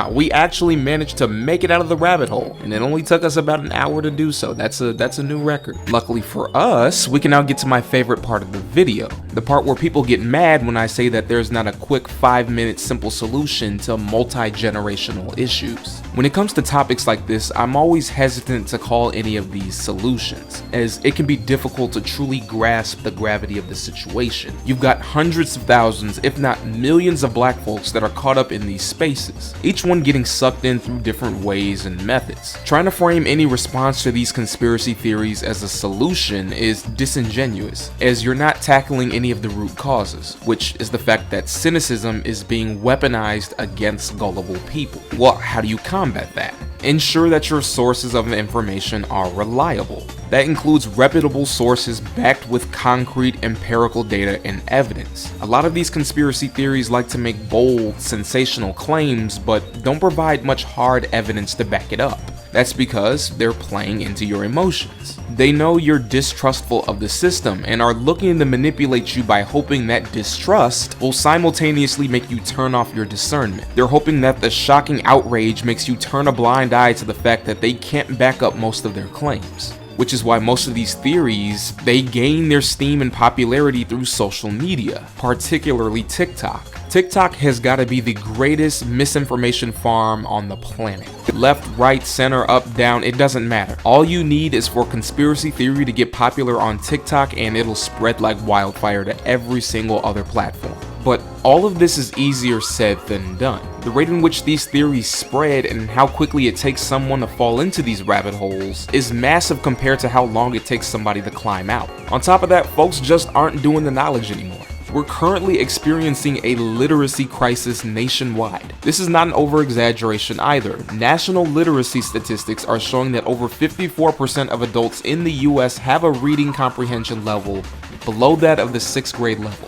We actually managed to make it out of the rabbit hole, and it only took us about an hour to do so. That's a new record. Luckily for us, we can now get to my favorite part of the video, the part where people get mad when I say that there's not a quick 5-minute simple solution to multi-generational issues. When it comes to topics like this, I'm always hesitant to call any of these solutions, as it can be difficult to truly grasp the gravity of the situation. You've got hundreds of thousands, if not millions of black folks that are caught up in these spaces, each one getting sucked in through different ways and methods. Trying to frame any response to these conspiracy theories as a solution is disingenuous, as you're not tackling any of the root causes, which is the fact that cynicism is being weaponized against gullible people. Well, how do you combat that? Ensure that your sources of information are reliable. That includes reputable sources backed with concrete empirical data and evidence. A lot of these conspiracy theories like to make bold, sensational claims, but don't provide much hard evidence to back it up. That's because they're playing into your emotions. They know you're distrustful of the system and are looking to manipulate you by hoping that distrust will simultaneously make you turn off your discernment. They're hoping that the shocking outrage makes you turn a blind eye to the fact that they can't back up most of their claims. Which is why most of these theories, they gain their steam and popularity through social media, particularly TikTok. TikTok has got to be the greatest misinformation farm on the planet. Left, right, center, up, down, it doesn't matter. All you need is for conspiracy theory to get popular on TikTok and it'll spread like wildfire to every single other platform. But all of this is easier said than done. The rate in which these theories spread and how quickly it takes someone to fall into these rabbit holes is massive compared to how long it takes somebody to climb out. On top of that, folks just aren't doing the knowledge anymore. We're currently experiencing a literacy crisis nationwide. This is not an over-exaggeration either. National literacy statistics are showing that over 54% of adults in the US have a reading comprehension level below that of the 6th grade level.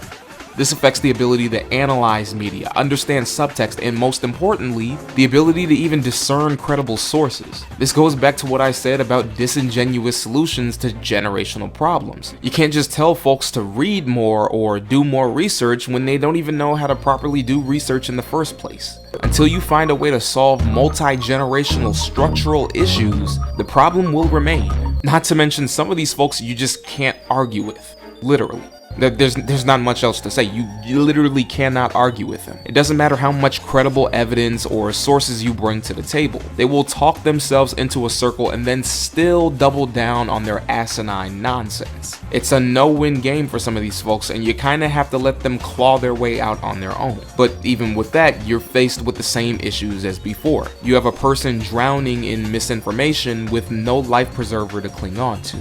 This affects the ability to analyze media, understand subtext, and most importantly, the ability to even discern credible sources. This goes back to what I said about disingenuous solutions to generational problems. You can't just tell folks to read more or do more research when they don't even know how to properly do research in the first place. Until you find a way to solve multi-generational structural issues, the problem will remain. Not to mention some of these folks you just can't argue with, literally. There's not much else to say. You literally cannot argue with them. It doesn't matter how much credible evidence or sources you bring to the table. They will talk themselves into a circle and then still double down on their asinine nonsense. It's a no-win game for some of these folks, and you kind of have to let them claw their way out on their own. But even with that, you're faced with the same issues as before. You have a person drowning in misinformation with no life preserver to cling on to.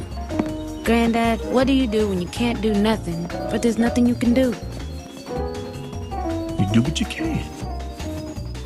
Granddad, what do you do when you can't do nothing, but there's nothing you can do? You do what you can.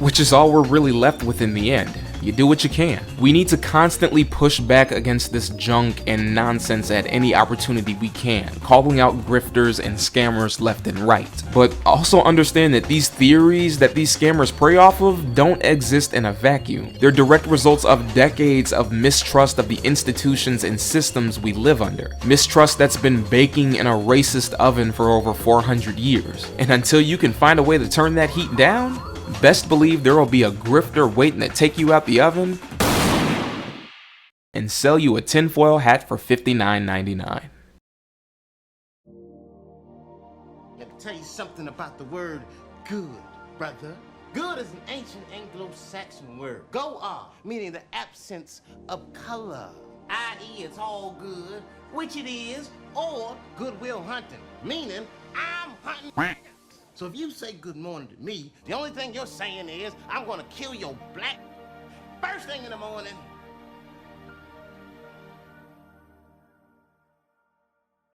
Which is all we're really left with in the end. You do what you can. We need to constantly push back against this junk and nonsense at any opportunity we can, calling out grifters and scammers left and right. But also understand that these theories that these scammers prey off of don't exist in a vacuum. They're direct results of decades of mistrust of the institutions and systems we live under. Mistrust that's been baking in a racist oven for over 400 years. And until you can find a way to turn that heat down, best believe there will be a grifter waiting to take you out the oven and sell you a tinfoil hat for $59.99. Let me tell you something about the word good, brother. Good is an ancient Anglo-Saxon word. Go-ah, meaning the absence of color. I.e., it's all good, which it is, or goodwill hunting, meaning I'm hunting. So if you say good morning to me, the only thing you're saying is I'm gonna kill your black first thing in the morning